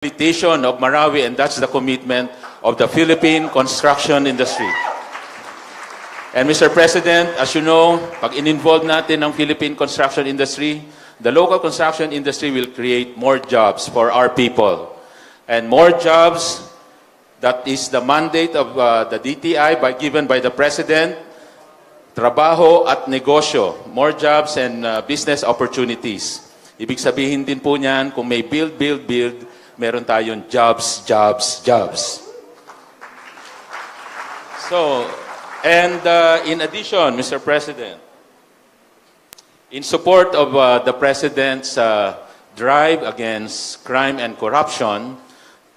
rehabilitation of Marawi, and that's the commitment of the Philippine construction industry. And Mr. President, as you know, pag in-involve natin ang Philippine construction industry, the local construction industry will create more jobs for our people. And more jobs, that is the mandate of the DTI given by the President, trabaho at negosyo, more jobs and business opportunities. Ibig sabihin din po niyan, kung may build, meron tayong jobs. So, and in addition, Mr. President, in support of the President's drive against crime and corruption,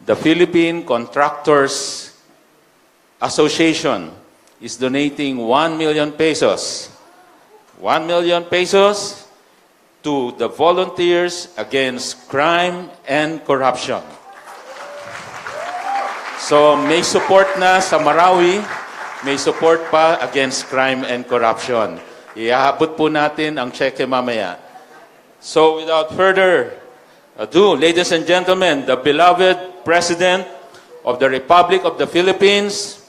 the Philippine Contractors Association is donating 1 million pesos. 1 million pesos to the Volunteers Against Crime and Corruption. So may support na sa Marawi, may support pa against crime and corruption. Ihahabot po natin ang cheque mamaya. So without further ado, ladies and gentlemen, the beloved President of the Republic of the Philippines,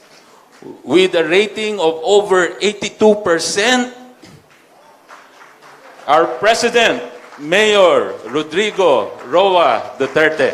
with a rating of over 82%, our President, Mayor Rodrigo Roa Duterte.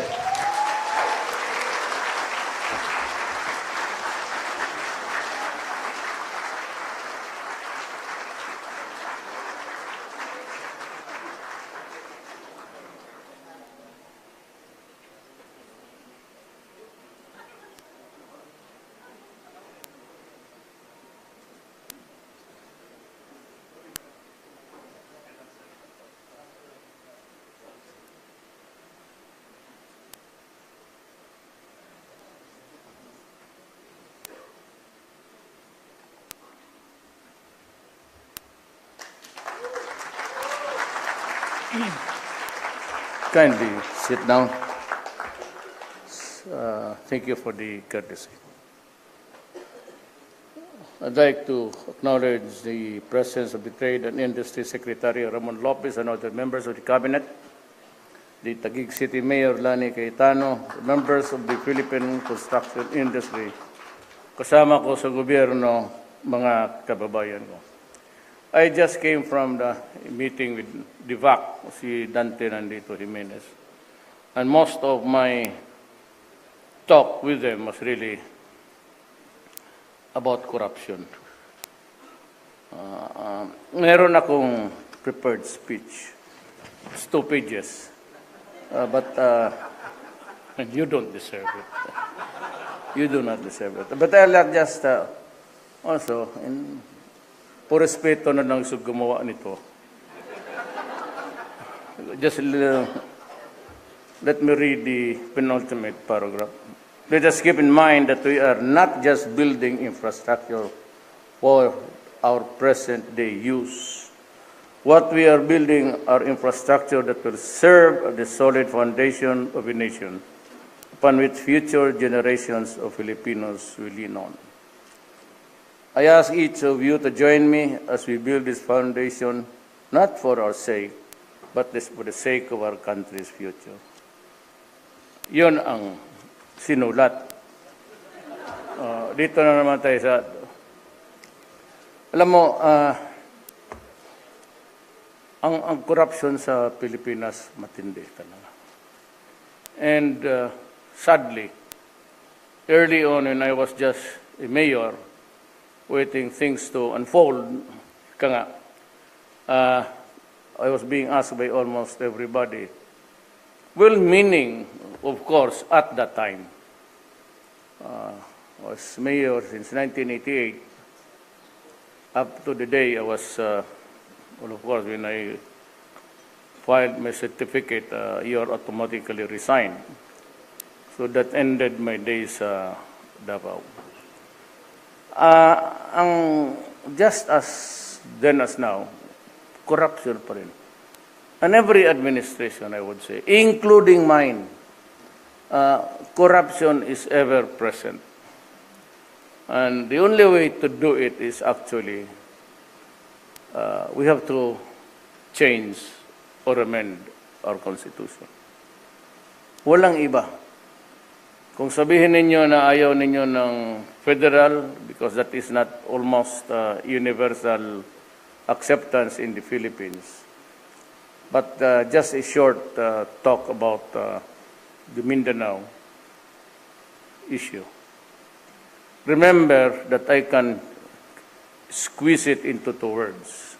Kindly sit down. Thank you for the courtesy. I'd like to acknowledge the presence of the Trade and Industry Secretary Ramon Lopez and other members of the Cabinet, the Taguig City Mayor Lani Cayetano, members of the Philippine construction industry, kasama ko sa gobyerno, mga kababayan ko. I just came from the meeting with the VAC, si Dante nandito, Jimenez. And most of my talk with them was really about corruption. Meron akong prepared speech. It's 2 pages. And you don't deserve it. You do not deserve it. But I'll just also, po respeto na lang sa gumawa nito. Just let me read the penultimate paragraph. Let us keep in mind that we are not just building infrastructure for our present-day use. What we are building are infrastructure that will serve as the solid foundation of a nation, upon which future generations of Filipinos will lean on. I ask each of you to join me as we build this foundation, not for our sake, but for the sake of our country's future. Yun ang sinulat. Dito na naman tayo sa... Alam mo, ang corruption sa Pilipinas matindi talaga. And sadly, early on when I was just a mayor, waiting things to unfold, I was being asked by almost everybody, well-meaning, of course, at that time. I was mayor since 1988. Up to the day I was, well, of course, when I filed my certificate, you're automatically resigned. So that ended my days Davao. Just as then as now, corruption pa rin. And every administration, I would say, including mine, corruption is ever present. And the only way to do it is actually, we have to change or amend our Constitution. Walang iba. Kung sabihin ninyo na ayaw ninyo ng federal, because that is not almost universal acceptance in the Philippines. But just a short talk about the Mindanao issue. Remember that I can squeeze it into 2 words.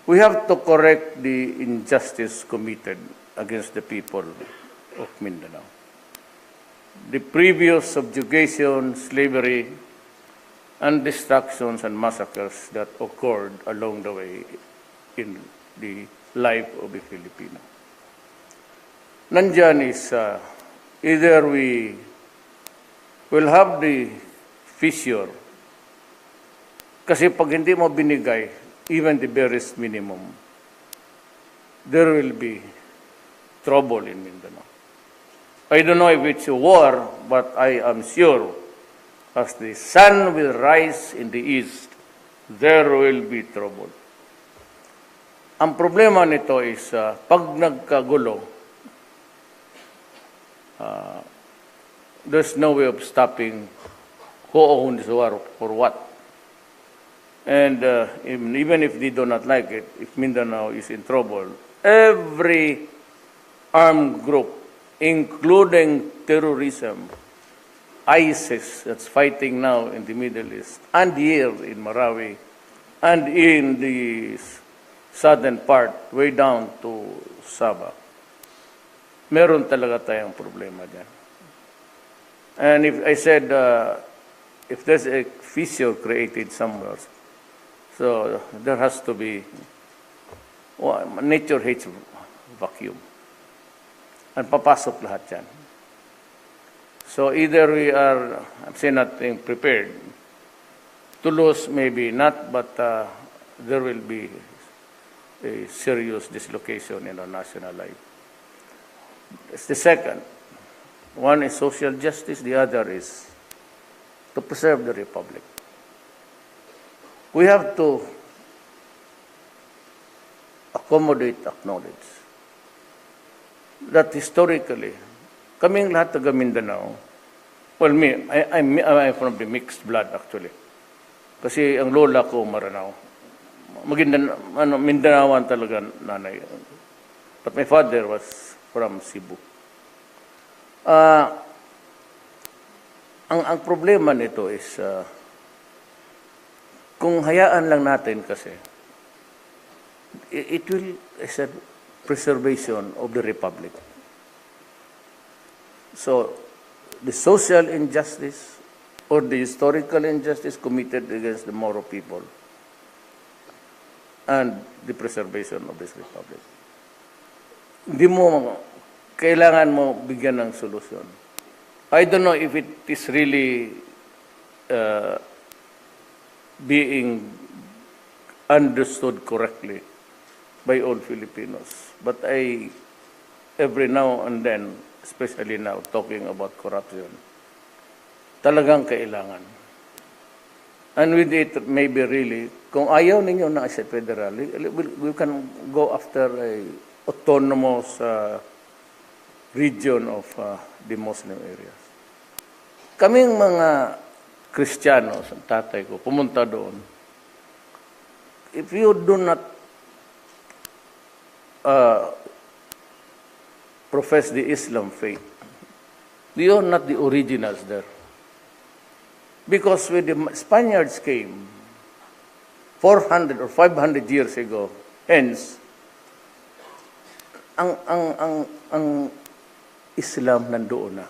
We have to correct the injustice committed against the people of Mindanao. The previous subjugation, slavery, and destructions and massacres that occurred along the way in the life of the Filipino. Nandyan is either we will have the fissure, kasi pag hindi mo binigay, even the barest minimum, there will be trouble in Mindanao. I don't know if it's a war, but I am sure as the sun will rise in the east, there will be trouble. Ang problema nito is pag nagkagulo, there's no way of stopping who owns war for what. And even if they do not like it, if Mindanao is in trouble, every armed group, including terrorism, ISIS that's fighting now in the Middle East, and here in Marawi, and in the southern part, way down to Sabah, meron talaga tayong problema dyan. And if I said, if there's a fissure created somewhere, so there has to be, well, nature hates vacuum. And papasok lahat yan. So either we are, I'm saying nothing, prepared to lose, maybe not, but there will be a serious dislocation in our national life. That's the second. One is social justice, the other is to preserve the republic. We have to acknowledge that historically, kaming lahat taga Mindanao, well, I'm from the mixed blood actually. Kasi ang lola ko Maranao. Mindanaoan talaga nanay. But my father was from Cebu. Ang problema nito is, kung hayaan lang natin kasi, it will, I said, preservation of the republic. So, the social injustice or the historical injustice committed against the Moro people and the preservation of this republic. Hindi mo, kailangan mo bigyan ng solusyon. I don't know if it is really being understood correctly by all Filipinos. But every now and then, especially now, talking about corruption, talagang kailangan. And with it, maybe really, kung ayaw ninyo na as a federal, we can go after a autonomous region of the Muslim areas. Kaming mga Kristiyanos, ang tatay ko, pumunta doon. If you do not profess the Islam faith, you are not the originals there. Because when the Spaniards came 400 or 500 years ago, hence, ang Islam nandoon na.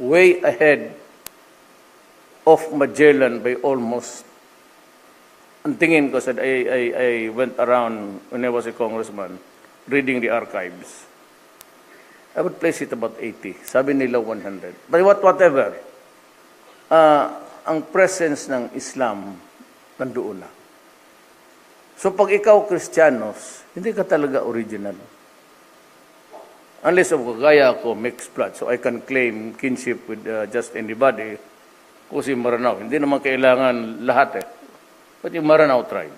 Way ahead of Magellan by almost, ang tingin ko, said, I went around when I was a congressman, reading the archives. I would place it about 80. Sabi nila 100. But whatever, ang presence ng Islam nandoon na. So pag ikaw Kristiyanos, hindi ka talaga original. Unless of gaya ako, mixed blood, so I can claim kinship with just anybody, kasi Maranao. Hindi naman kailangan lahat eh. But yung Maranao tribe.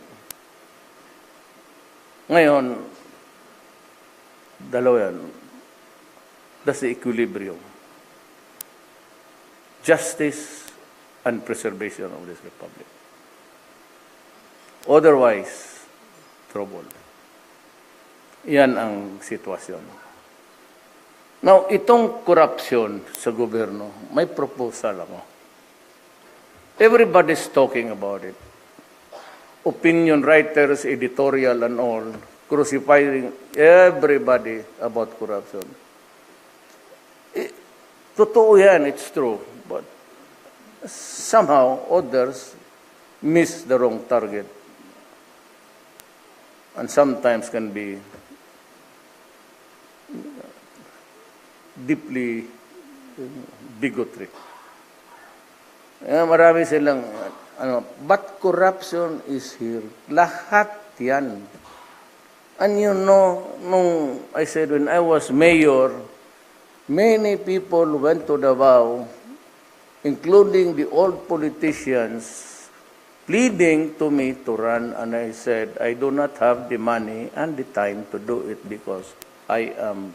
Ngayon, dalawa yan. That's the equilibrium. justice and preservation of this republic. Otherwise, trouble. Yan ang sitwasyon. Now, itong korupsyon sa gobyerno, may proposal ako. Everybody's talking about it. Opinion writers, editorial and all, crucifying everybody about corruption. Totoo yan, it's true. But somehow, others miss the wrong target. And sometimes can be deeply bigotry. Marami silang, but corruption is here. Lahat yan. And you know, nung I said when I was mayor, many people went to Davao, including the old politicians, pleading to me to run, and I said, I do not have the money and the time to do it because I am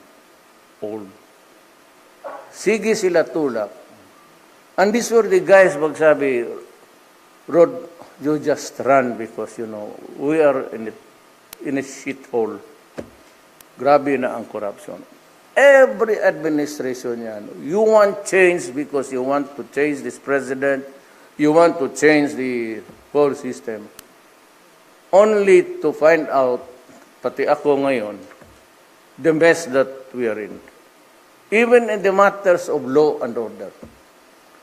old. Sige sila tulak. And these were the guys magsabi, Rod, you just run because, you know, we are in a shithole. Grabe na ang corruption. Every administration yan. You want change because you want to change this president. You want to change the whole system. Only to find out, pati ako ngayon, the mess that we are in. Even in the matters of law and order.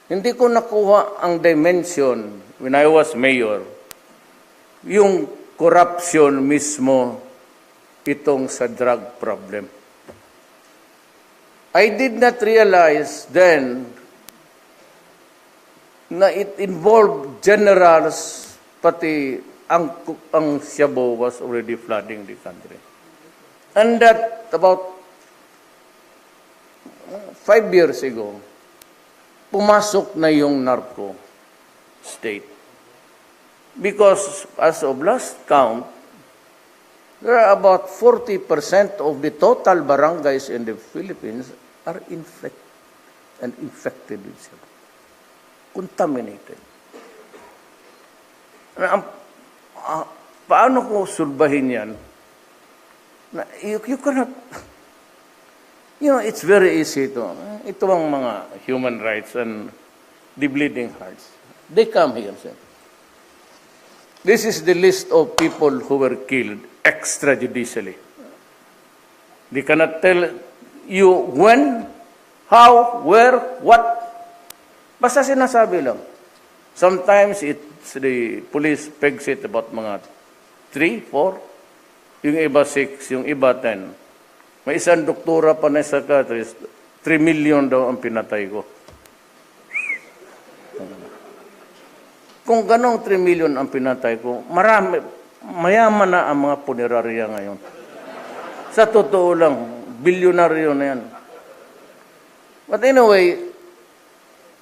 Hindi ko nakuha ang dimension when I was mayor, yung corruption mismo itong sa drug problem. I did not realize then na it involved generals, pati ang Shabu was already flooding the country. And that about 5 years ago, pumasok na yung narco state. Because as of last count, there are about 40% of the total barangays in the Philippines are infected with Shabu. Contaminated. Paano ko sulbahin yan? You cannot, you know, it's very easy to, ito ang mga human rights and the bleeding hearts. They come here, sir. This is the list of people who were killed extrajudicially. They cannot tell you when, how, where, what. Basta sinasabi lang. Sometimes it's the police pegs it about mga 3, 4, yung iba 6, yung iba 10. May isang doktora pa na psychiatrist, 3 million daw ang pinatay ko. Kung ganong 3 million ang pinatay ko, marami, mayaman na ang mga punerarya ngayon. Sa totoo lang, bilyonaryo na yan. But anyway,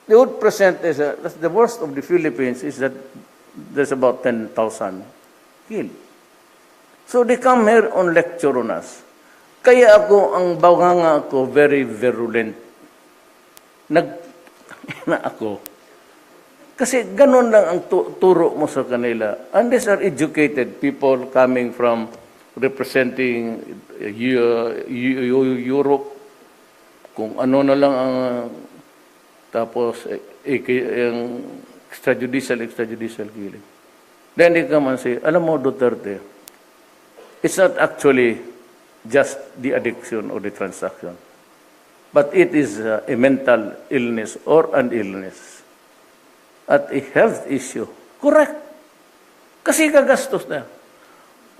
they would present as the worst of the Philippines is that there's about 10,000 killed. So they come here on lecture on us. Kaya ako, ang bawanga ako, very virulent. Na ako. Kasi ganun lang ang turo mo sa kanila. And these are educated people coming from representing Europe. Kung ano na lang ang tapos yung extrajudicial killing. Then they come and say, alam mo Duterte, it's not actually just the addiction or the transaction, but it is a mental illness or an illness at a health issue. Correct. Kasi kagastos na.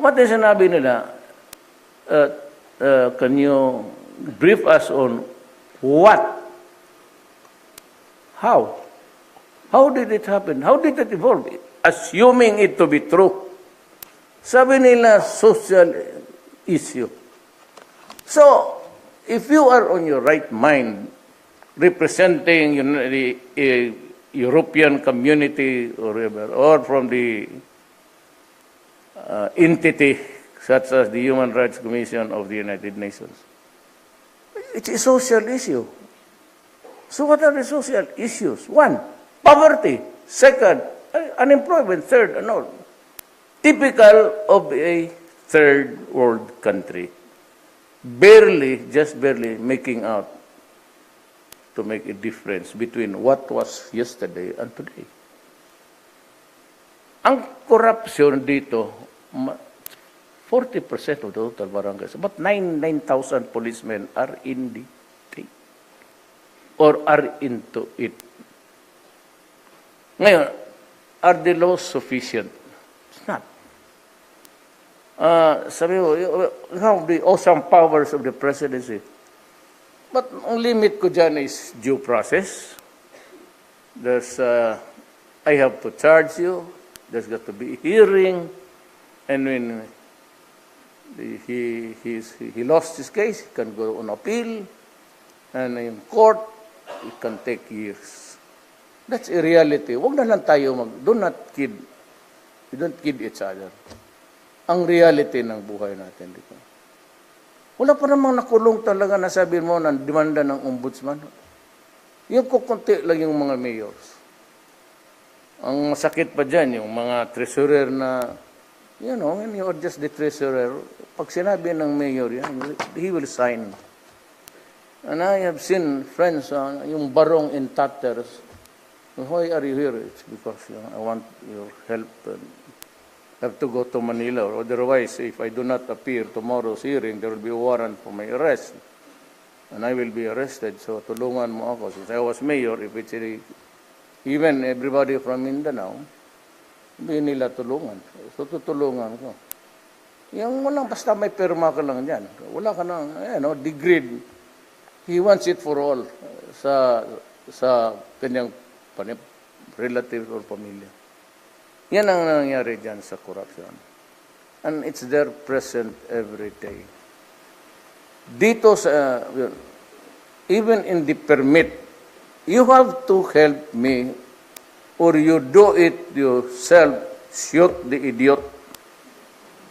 What is sinabi nila? Can you brief us on what? How? How did it happen? How did it evolve? Assuming it to be true. Sabi nila, social issue. So, if you are on your right mind, representing the European community or from the entity such as the Human Rights Commission of the United Nations, it's a social issue. So what are the social issues? One, poverty. Second, unemployment. Third, typical of a third world country. Barely, just barely making out to make a difference between what was yesterday and today. Ang corruption dito, 40% of the total barangays, about 9,000 policemen are in the state or are into it. Ngayon, are the laws sufficient? It's not. Sabi mo, you have the awesome powers of the presidency. But ang limit ko dyan is due process. There's, I have to charge you. There's got to be a hearing. And when he lost his case, he can go on appeal. And in court, it can take years. That's a reality. Huwag na lang tayo do not kid. We don't kid each other. Ang reality ng buhay natin dito. Wala pa namang nakulong talaga na sabi mo ng demanda ng ombudsman. Yung kukunti lang yung mga mayors. Ang masakit pa dyan, yung mga treasurer na, when you are just the treasurer, pag sinabi ng mayor yan, he will sign. And I have seen friends, yung barong in tatters, why are you here? It's because I want your help. I have to go to Manila, or otherwise, if I do not appear tomorrow's hearing, there will be a warrant for my arrest. And I will be arrested, so tulungan mo ako. Since I was mayor, if it's even everybody from Mindanao, hindi nila tulungan. So tutulungan ko. Yung walang basta may perma ka lang dyan. Wala ka nang, degree. He wants it for all sa kanyang relative or pamilya. Yan ang nangyari dyan sa corruption. And it's there present every day. Dito sa, even in the permit, you have to help me or you do it yourself, shoot the idiot.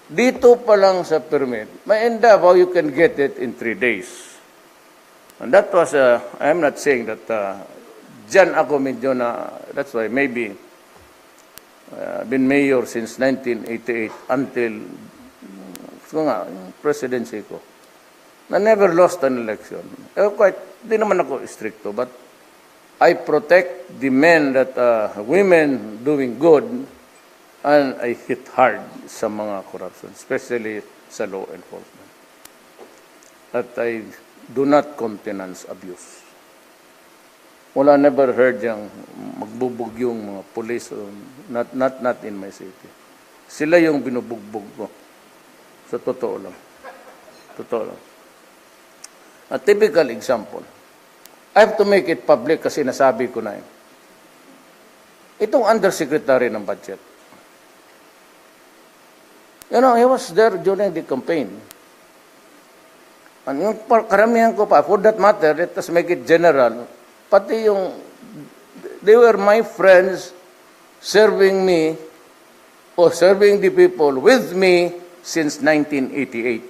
Dito pa lang sa permit, may endeavor you can get it in 3 days. And that was, I'm not saying that dyan ako medyo na, that's why maybe been mayor since 1988 until yung presidency ko. I never lost an election. Di naman ako stricto, but I protect the men that women doing good, and I hit hard sa mga corruption, especially sa law enforcement. That I do not countenance abuse. Wala, never heard yung magbubog yung mga police, not in my city. Sila yung binubugbog ko. Sa totoo lang. Totoo lang. A typical example. I have to make it public kasi nasabi ko na yun. Itong undersecretary ng budget. He was there during the campaign. And yung karamihan ko pa, for that matter, let us make it general, pati yung, they were my friends serving me or serving the people with me since 1988.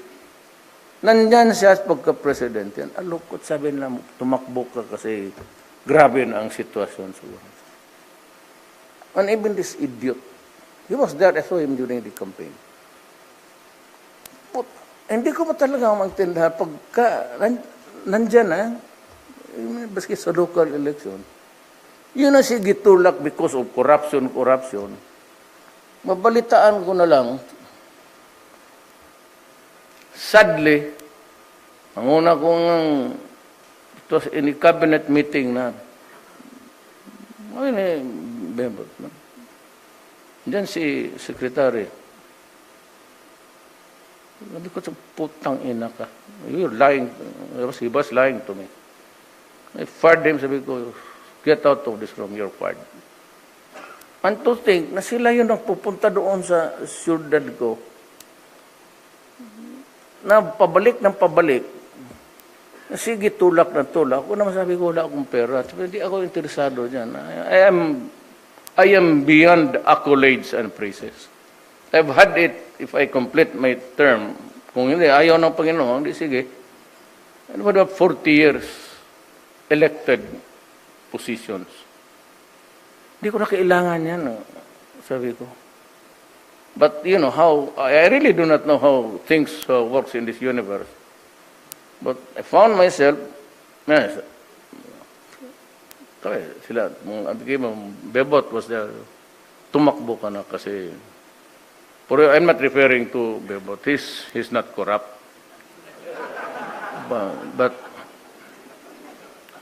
Nandyan siya pagka-president yan. Alukot, sabi nila, tumakbo ka kasi grabe na ang sitwasyon sa buhay. And even this idiot, he was there, I saw him during the campaign. But, hindi ko pa talaga magtindahan pagka nandyan baski sa local election, yun na si gitulak because of corruption. Mabalitaan ko na lang, sadly, ang una kong, it was in a cabinet meeting na, member, diyan si secretary, sabi ko sa putang ina ka, you're lying, he was lying to me. I fired him, sabi ko, get out of this room, you're fired. And to think na sila yun ang pupunta doon sa syudad ko, na pabalik ng pabalik, na sige tulak ng tulak, ako naman sabi ko, wala akong pera. Sabi, hindi ako interesado dyan. I am beyond accolades and praises. I've had it, if I complete my term, kung hindi, ayaw ng Panginoon, hindi sige. And what about 40 years elected positions. Hindi ko na kailangan yan, sabi ko. But you know how, I really do not know how things works in this universe. But I found myself, sila, Bebot was there, tumakbo ka na kasi, pero I'm not referring to Bebot, he's not corrupt. But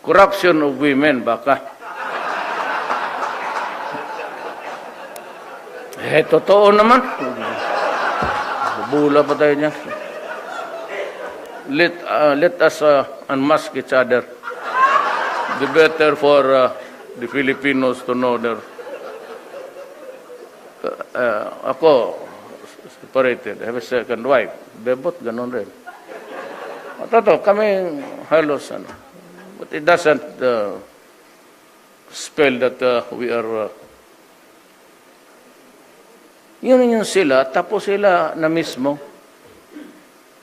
corruption of women, baka. Totoo naman. Bubula pa tayo niya. Let us unmask each other. The better for the Filipinos to know their... ako, separated. I have a second wife. Bebot, ganon rin. Totoo, kami halos, but it doesn't spell that we are... Yun sila, tapos sila na mismo,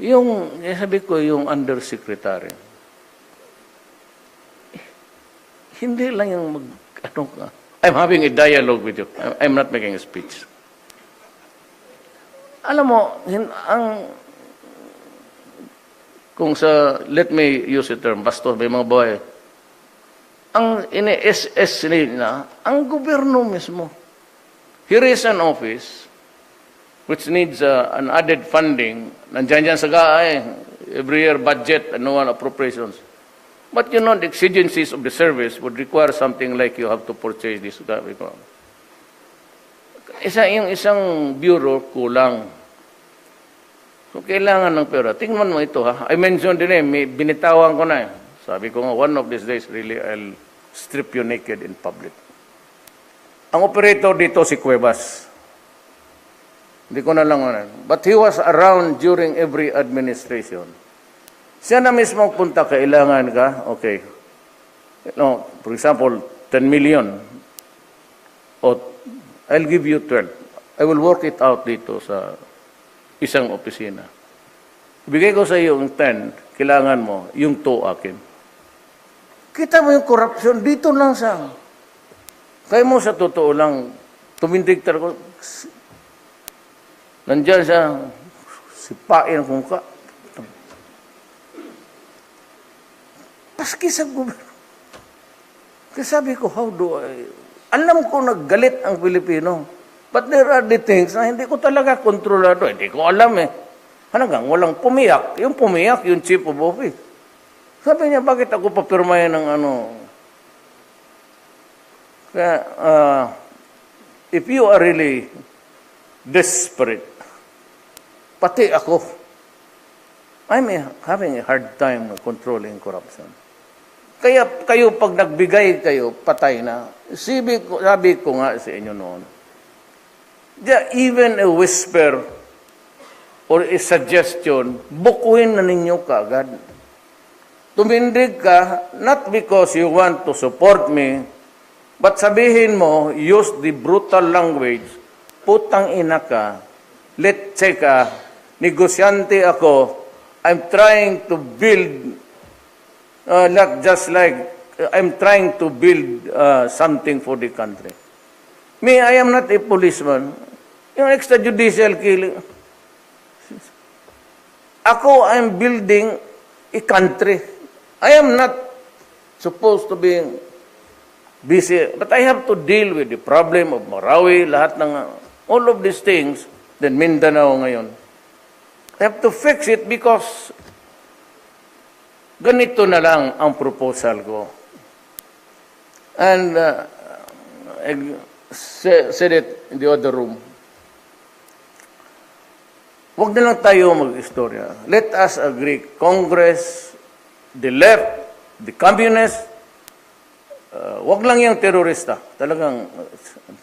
yung, sabi ko, yung undersecretary. Hindi lang yung I'm having a dialogue with you. I'm not making a speech. Alam mo, kung let me use the term, bastos, may mga babae, ang ini-SS nila, ang gobyerno mismo. Here is an office which needs an added funding. Nandiyan sa every year budget, annual appropriations. But you know, the exigencies of the service would require something like you have to purchase this. Yung isang bureau, kulang. So, kailangan ng pera. Tingnan mo ito, ha. I mentioned din binitawan ko na. Sabi ko nga, one of these days, really, I'll strip you naked in public. Ang operator dito si Cuevas. Hindi ko na lang but he was around during every administration. Siya na mismo punta, kailangan ka, okay. No, for example, 10 million. O, I'll give you 12. I will work it out dito sa isang opisina. Ibigay ko sa iyo yung 10, kailangan mo, yung 2 akin. Kita mo yung corruption dito lang sa... Kaya mo sa totoo lang, tumindig talaga, nandiyan siya, sipain kung ka. Paski sa gobyerno. Kaya sabi ko, how do I... Alam ko naggalit ang Pilipino. But there are the things na hindi ko talaga kontrolado. Hindi ko alam hanggang walang pumiyak. Yung pumiyak, yung chief of office. Sabi niya, bakit ako papirmahin ng Kaya, if you are really desperate, pati ako, I'm having a hard time controlling corruption. Kaya kayo, pag nagbigay kayo, patay na. Sabi ko nga sa inyo noon, even a whisper or a suggestion, bukuin na ninyo kaagad. Tumindig ka, not because you want to support me, but sabihin mo, use the brutal language, putang ina ka, let's say ka, negosyante ako, I'm trying to build, not just like, I'm trying to build something for the country. Me, I am not a policeman. Yung extrajudicial killing, ako, I'm building a country. I am not supposed to be busy, but I have to deal with the problem of Marawi, lahat ng, all of these things, then Mindanao ngayon. I have to fix it because ganito na lang ang proposal ko. And I said it in the other room. Huwag na lang tayo mag-istorya. Let us agree, Congress, the left, the communists, huwag lang yung terorista. Talagang,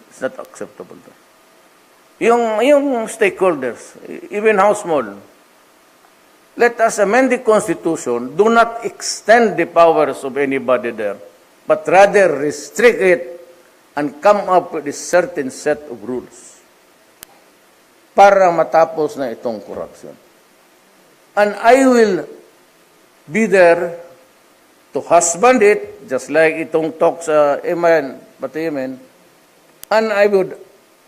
it's not acceptable. Yung stakeholders, even how small, let us amend the Constitution, do not extend the powers of anybody there, but rather restrict it and come up with a certain set of rules para matapos na itong corruption. And I will be there to husband it, just like itong talk sa Yemen, and I would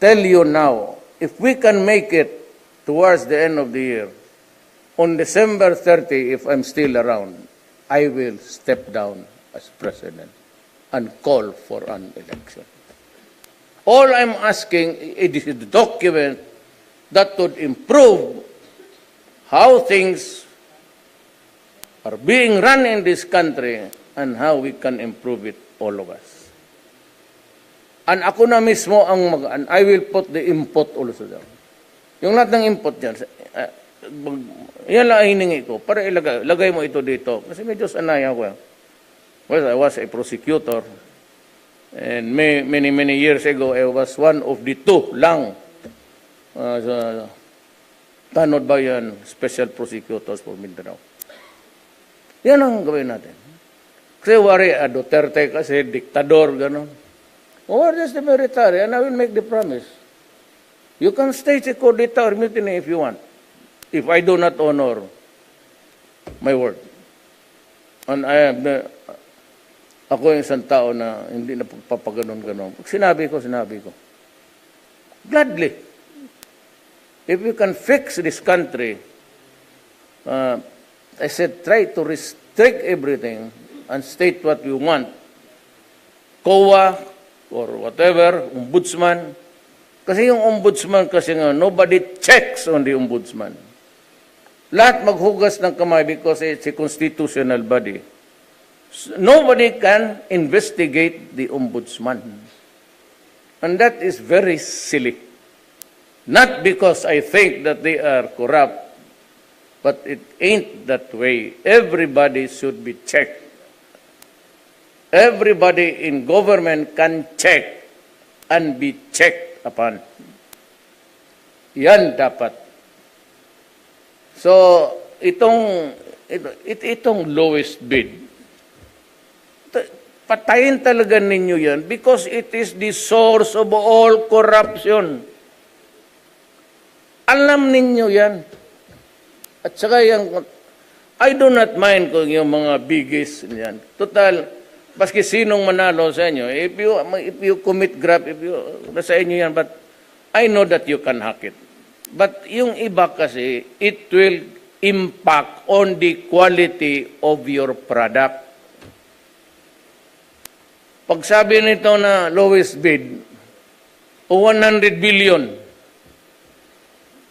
tell you now, if we can make it towards the end of the year, on December 30, if I'm still around, I will step down as president and call for an election. All I'm asking is a document that would improve how things are being run in this country and how we can improve it, all of us. And ako na mismo and I will put the input also down. Yung lahat ng input dyan, yan lang hiningi ko, para ilagay mo ito dito. Kasi medyo sanay ako. Well, I was a prosecutor, and many years ago, I was one of the two lang tanod bayan special prosecutors for Mindanao. Yan ang gawin natin. Kasi wari, Duterte kasi, diktador, gano'n. Or just the military, and I will make the promise. You can stage a coup d'etat or mutiny if you want, if I do not honor my word. And ako yung isang tao na hindi na papaganon-ganon. Pag sinabi ko. Gladly. If you can fix this country, I said, try to restrict everything and state what you want. COA or whatever, ombudsman. Kasi yung ombudsman kasi nga, nobody checks on the ombudsman. Lahat maghugas ng kamay because it's a constitutional body. Nobody can investigate the ombudsman. And that is very silly. Not because I think that they are corrupt, but it ain't that way. Everybody should be checked. Everybody in government can check and be checked upon. Yan dapat. So, itong lowest bid, patayin talaga ninyo yan because it is the source of all corruption. Alam ninyo yan. At saka yan, I do not mind kung yung mga biggest yan. Total, baski sinong manalo sa inyo, if you commit graft, nasa inyo yan, but I know that you can hack it. But yung iba kasi, it will impact on the quality of your product. Pag sabi nito na lowest bid, 100 billion,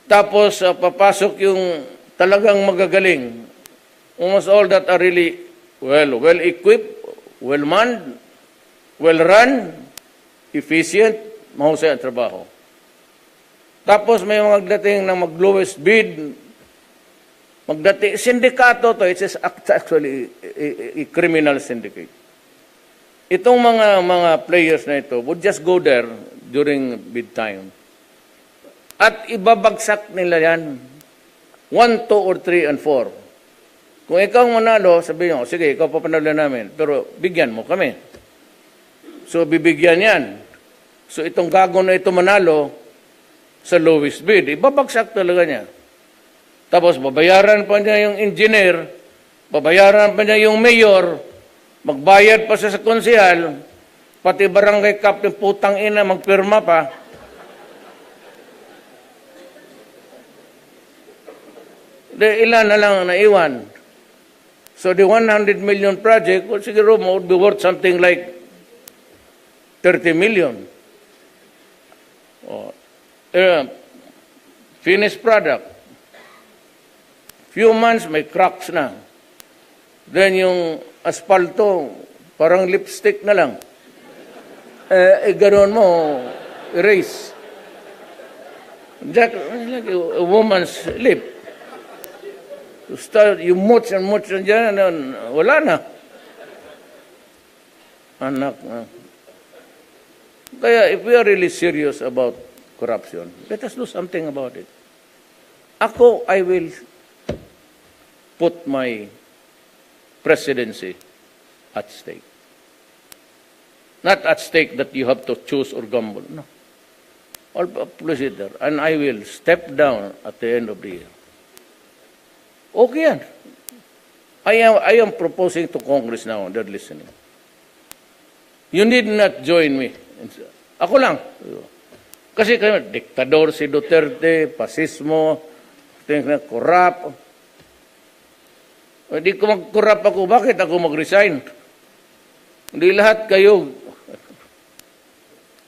tapos papasok yung talagang magagaling, almost all that are really well-equipped, well-manned, well-run, efficient, mahusay ang trabaho. Tapos may mga dating na mag-lowest bid, magdating, sindikato to, it's actually a criminal syndicate. Itong mga players na ito would just go there during bid time. At ibabagsak nila yan. 1, 2, or 3, and 4. Kung ikaw manalo, sabihin nyo, sige, ikaw papanalo namin, pero bigyan mo kami. So, bibigyan yan. So, itong gago na ito manalo sa lowest bid, ibabagsak talaga niya. Tapos, babayaran pa niya yung engineer, babayaran pa niya yung mayor, magbayad pa siya sa konsehal, pati barangay captain, putang ina, magpirma pa. Ilan na lang naiwan. So the 100 million project, well, siguro would be worth something like 30 million. Finished product. Few months, may cracks na. Then yung asfalto, parang lipstick na lang. Ganoon mo, erase. Like a woman's lip. To start, you much and dyan, wala na. Anak na. Kaya, if we are really serious about corruption, let us do something about it. Ako, I will put my presidency at stake. Not at stake that you have to choose or gamble. No. I'll place it there. And I will step down at the end of the year. Okay yan. I am proposing to Congress now, they're listening. You need not join me. Ako lang. Kasi kayo, diktador si Duterte, pasismo, corrupt. Hindi ko mag-corrupt ako. Bakit ako mag-resign? Hindi lahat kayo.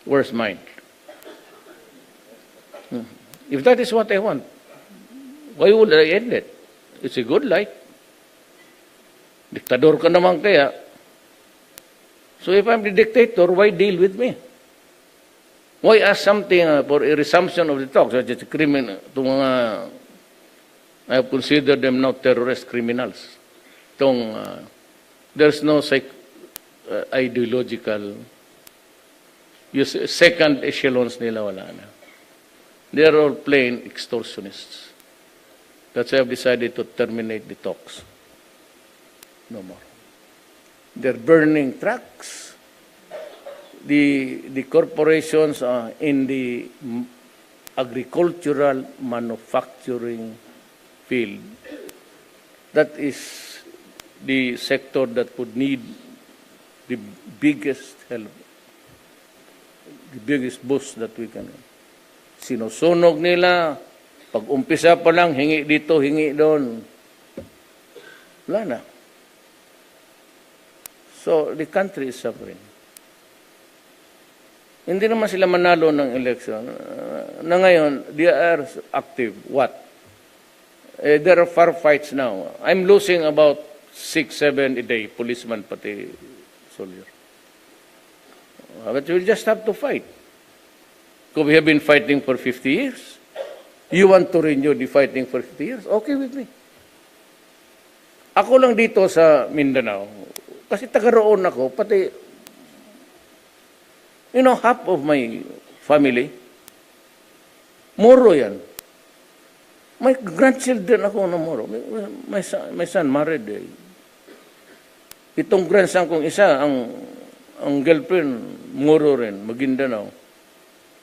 Where's mine? If that is what I want, why would I end it? It's a good life. Diktador ka naman kaya. So if I'm the dictator, why deal with me? Why ask something for a resumption of the talks? Such as criminal, I have considered them now terrorist criminals. There's no ideological, second echelons nila wala na. They are all plain extortionists. That's why I've decided to terminate the talks. No more. They're burning trucks. The corporations in the agricultural manufacturing field, that is the sector that would need the biggest help, the biggest boost that we can. Sinusunog nila, pag umpisa pa lang, hingi dito, hingi doon. Wala na. So, the country is suffering. Hindi naman sila manalo ng election. Na ngayon, they are active. What? There are firefights now. I'm losing about 6, 7 a day, policeman pati soldier. But we'll just have to fight. Because we have been fighting for 50 years. You want to renew the fighting for 50 years? Okay with me. Ako lang dito sa Mindanao, kasi taga-roon ako, pati, half of my family, Moro yan. May grandchildren ako na Moro. My son married. Itong grandson kong isa, ang girlfriend, Moro rin, Maguindanao.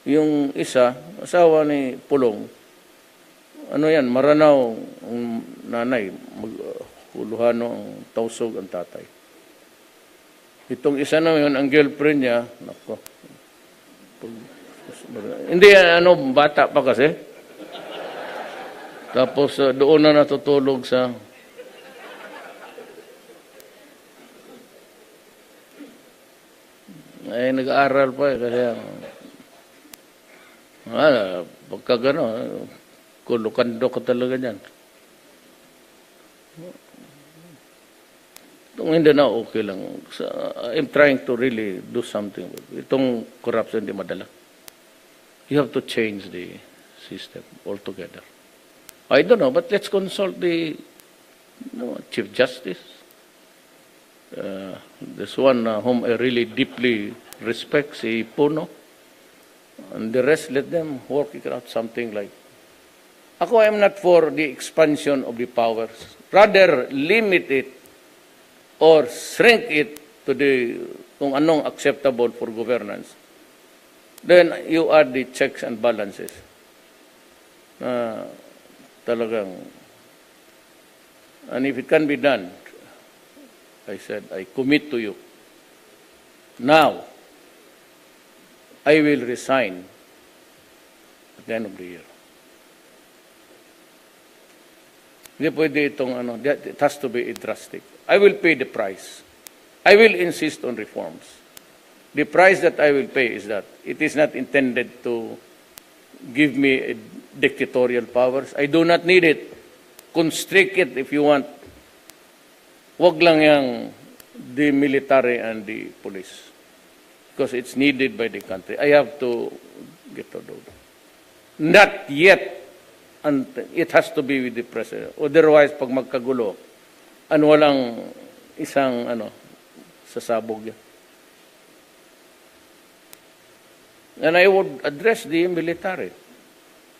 Yung isa, asawa ni Pulong, Maranao ang nanay, Huluhano ang Tausog ang tatay. Itong isa na yun, ang girlfriend niya, nako, hindi, bata pa kasi. Tapos doon na natutulog sa nag-aaral pa kasi pagka gano'n, kulukando ka talaga niyan. Itong hindi na okay lang. So, I'm trying to really do something. Itong corruption hindi madala. You have to change the system altogether. I don't know, but let's consult the Chief Justice. There's one whom I really deeply respect, si Puno. And the rest, let them work it out something like. Ako, I'm not for the expansion of the powers. Rather, limit it or shrink it to kung anong acceptable for governance. Then, you add the checks and balances. Talagang. And if it can be done, I said, I commit to you. Now, I will resign at the end of the year. Hindi pwede itong it has to be drastic. I will pay the price. I will insist on reforms. The price that I will pay is that it is not intended to give me dictatorial powers. I do not need it. Constrict it if you want. Wag lang yang the military and the police. Because it's needed by the country. I have to get to do that. Not yet. And it has to be with the president. Otherwise, pag magkagulo, walang isang sasabog yan. And I would address the military.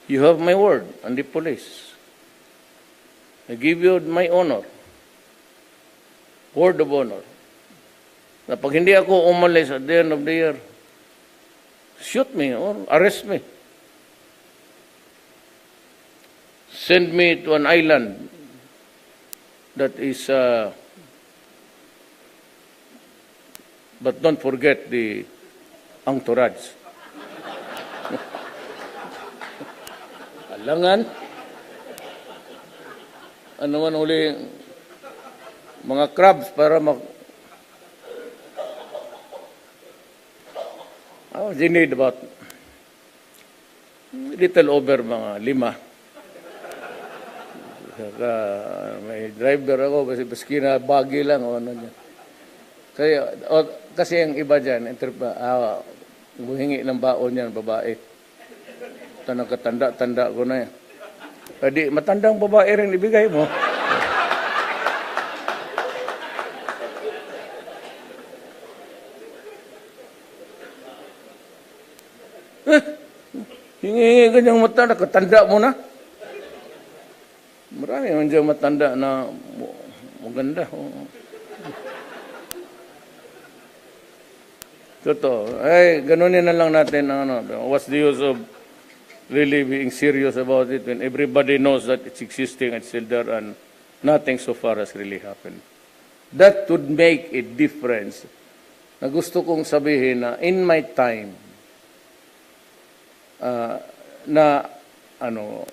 You have my word, and the police. I give you my honor. Word of honor. Na pag hindi ako umalis at the end of the year, shoot me or arrest me. Send me to an island that is, but don't forget the entourage. Alangan, ano man uli, mga crabs para they need about little over mga 5. Saka, may driver ako, baski na bagi lang o ano niya. Kasi ang iba dyan, humingi ng baon yan, babae. Tanang katanda-tanda ko na yan. Pwede, matandang babae rin ibigay mo. Hingi ganyang matanda, katanda mo na. Marami man dyan matanda na maganda. Totoo. Ay, ganunin na lang natin ang ano. What's the use of really being serious about it when everybody knows that it's existing and still there and nothing so far has really happened. That would make a difference. Na gusto kong sabihin na in my time,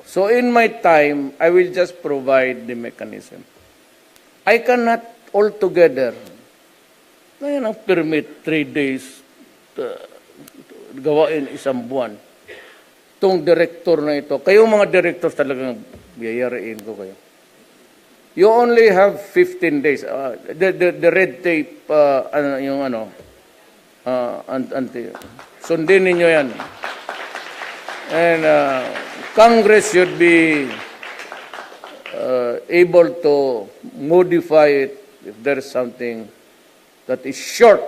so in my time, I will just provide the mechanism. I cannot altogether, ngayon ang permit 3 days, gawain isang buwan. Itong director na ito, kayong mga directors talagang yayariin ko kayo. You only have 15 days. The red tape, sundin ninyo yan. And Congress should be able to modify it if there is something that is short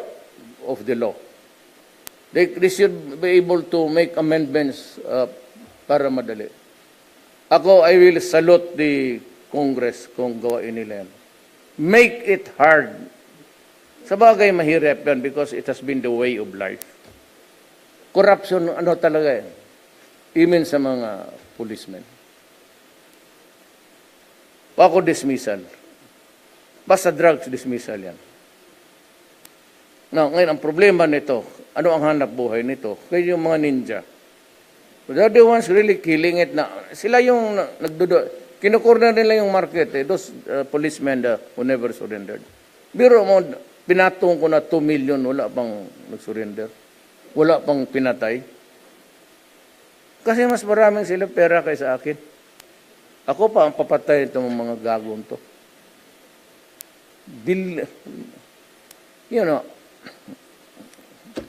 of the law. They should be able to make amendments para madali. Ako, I will salute the Congress kung gawain nila yan. Make it hard. Sa bagay, mahirap yan because it has been the way of life. Corruption, ano talaga yan? Even sa mga policemen. Pako dismissal. Basta drugs dismissal yan. Now, ngayon, ang problema nito, ano ang hanap buhay nito? Kaya yung mga ninja. They're the ones really killing it na. Sila yung nagdudo. Kinukorner nila yung market. Those policemen who never surrendered. Biro mo, pinatong ko na 2 million, wala pang nag-surrender. Wala pang pinatay. Kasi mas maraming sila pera kaysa akin. Ako pa ang papatay itong mga gagong to.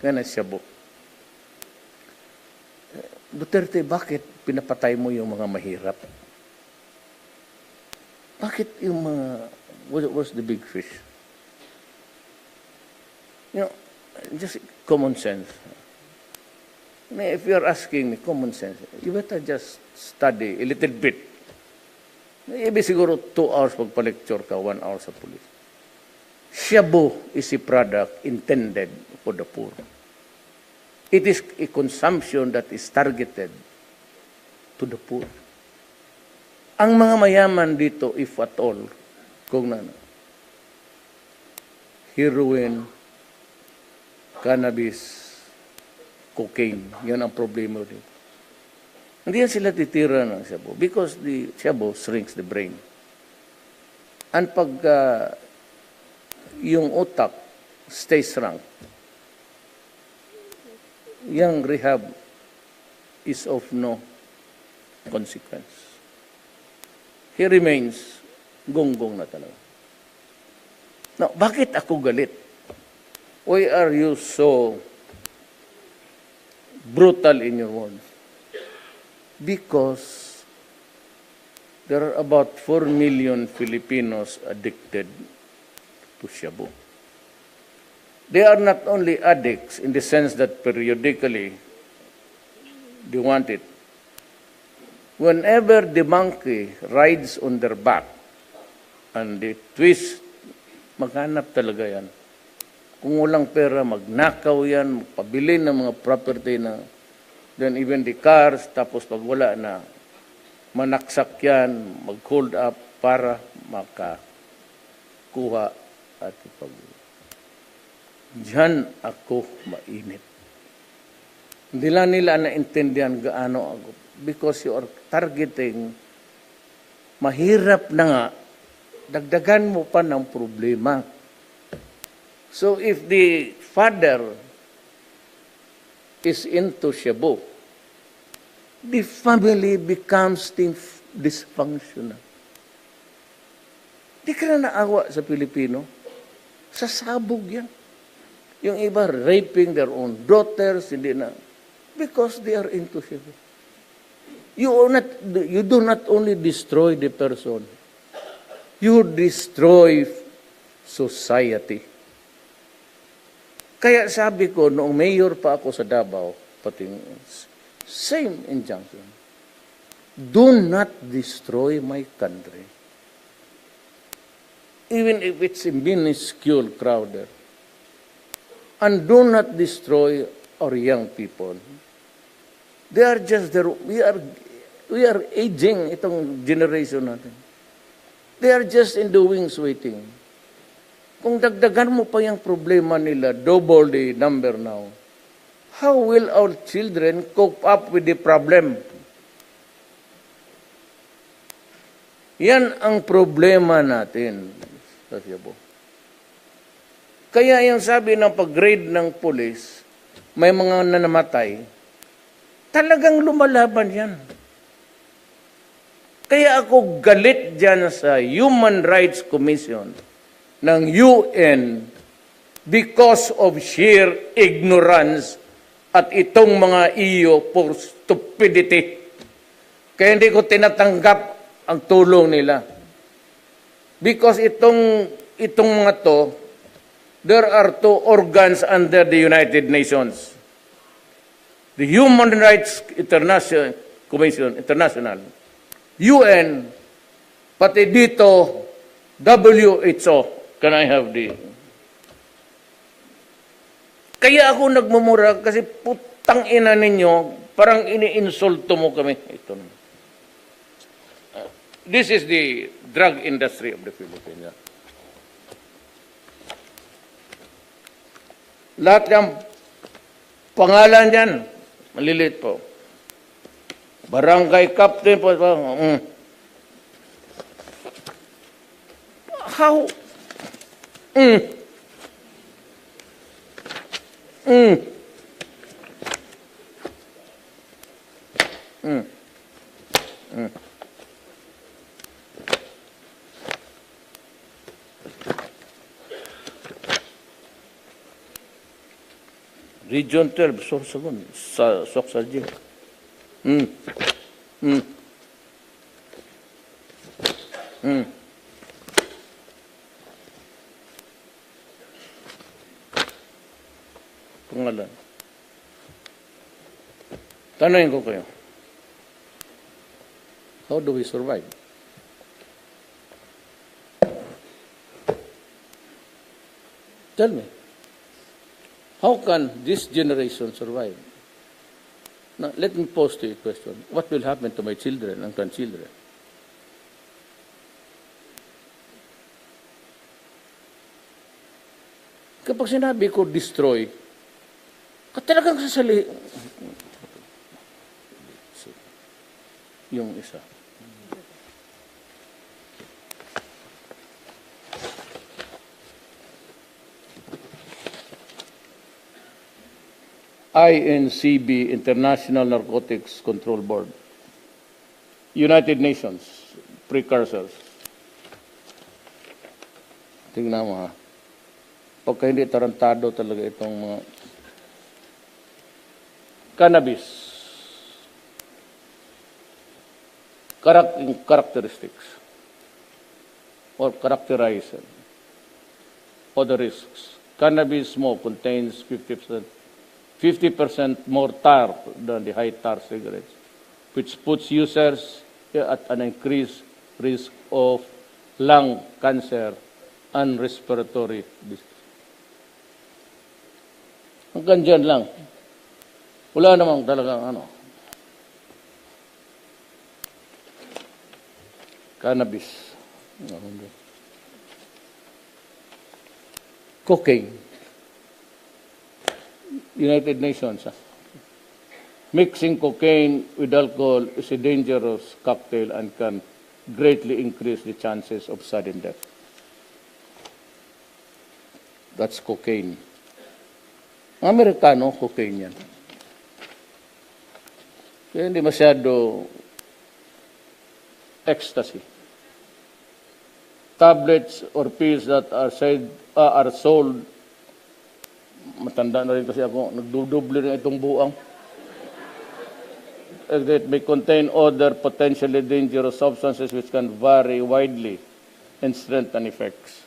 Kaya Shabu. Duterte, bakit pinapatay mo yung mga mahirap? Bakit yung mga, what's the big fish? Just common sense. If you're asking me, common sense, you better just study a little bit. Maybe siguro 2 hours magpa-lecture ka, 1 hour sa police. Shabu is a product intended for the poor. It is a consumption that is targeted to the poor. Ang mga mayaman dito, if at all, kung heroin, cannabis, cocaine, yan ang problema dito. Hindi yan sila titira ng Shabu because the Shabu shrinks the brain. And pag yung utak stays shrunk, yung rehab is of no consequence. He remains gonggong na talaga. Now, bakit ako galit? Why are you so brutal in your words? Because there are about 4 million Filipinos addicted to Shabu. They are not only addicts in the sense that periodically they want it. Whenever the monkey rides on their back and they twist, maghanap talaga yan. Kung walang pera, magnakaw yan, magpabili ng mga property na, then even the cars, tapos pag wala na, manaksak yan, mag-hold up para ipagkuha at diyan ako mainit. Hindi lang nila naintindihan gaano ako. Because you are targeting, mahirap na nga, dagdagan mo pa ng problema. So if the father is into shabu, the family becomes dysfunctional. Di ka na naawa sa Pilipino. Sasabog yan. Yung iba raping their own daughters, hindi na. Because they are into shabu. You do not only destroy the person, you destroy society. Kaya sabi ko, noong mayor pa ako sa Davao, pati same injunction. Do not destroy my country. Even if it's a minuscule crowd. And do not destroy our young people. They are just there. We are aging itong generation natin. They are just in the wings waiting. Kung dagdagan mo pa yung problema nila, double the number now, how will our children cope up with the problem? Yan ang problema natin sa Cebu. Kaya yung sabi ng pag-grade ng pulis, may mga nanamatay, talagang lumalaban yan. Kaya ako galit dyan sa Human Rights Commission ng UN because of sheer ignorance at itong mga iyo for stupidity. Kaya hindi ko tinatanggap ang tulong nila. Because itong mga to, there are two organs under the United Nations. The Human Rights Commission, International, UN, pati dito, WHO. Can I have the... Kaya ako nagmumura kasi putang ina ninyo, parang iniinsulto mo kami. Ito. This is the drug industry of the Philippines. Lahat ng pangalan dyan, maliliit po. Barangay captain po. How? Region 12, Sorsogon, sa Soksaji. Pangalan. Tanungin ko kayo. How do we survive? Tell me. How can this generation survive? Now, let me pose to you a question. What will happen to my children and grandchildren? Kapag sinabi ko destroy, talagang sasali... Yung isa. INCB, International Narcotics Control Board. United Nations, precursors. Tingnan mo ha. Pagka hindi tarantado talaga itong mga cannabis. Characteristics. Or characterize or the risks. Cannabis smoke contains 50% more tar than the high tar cigarettes, which puts users at an increased risk of lung cancer and respiratory disease. Hanggang dyan lang. Wala namang talagang cannabis. cocaine. United Nations. Mixing cocaine with alcohol is a dangerous cocktail and can greatly increase the chances of sudden death. That's cocaine. Amerikano, cocaine yan. Kaya hindi masyado ecstasy. Tablets or pills that are sold, matanda na rin kasi ako, nagduduble rin itong buang, that may contain other potentially dangerous substances which can vary widely in strength and effects.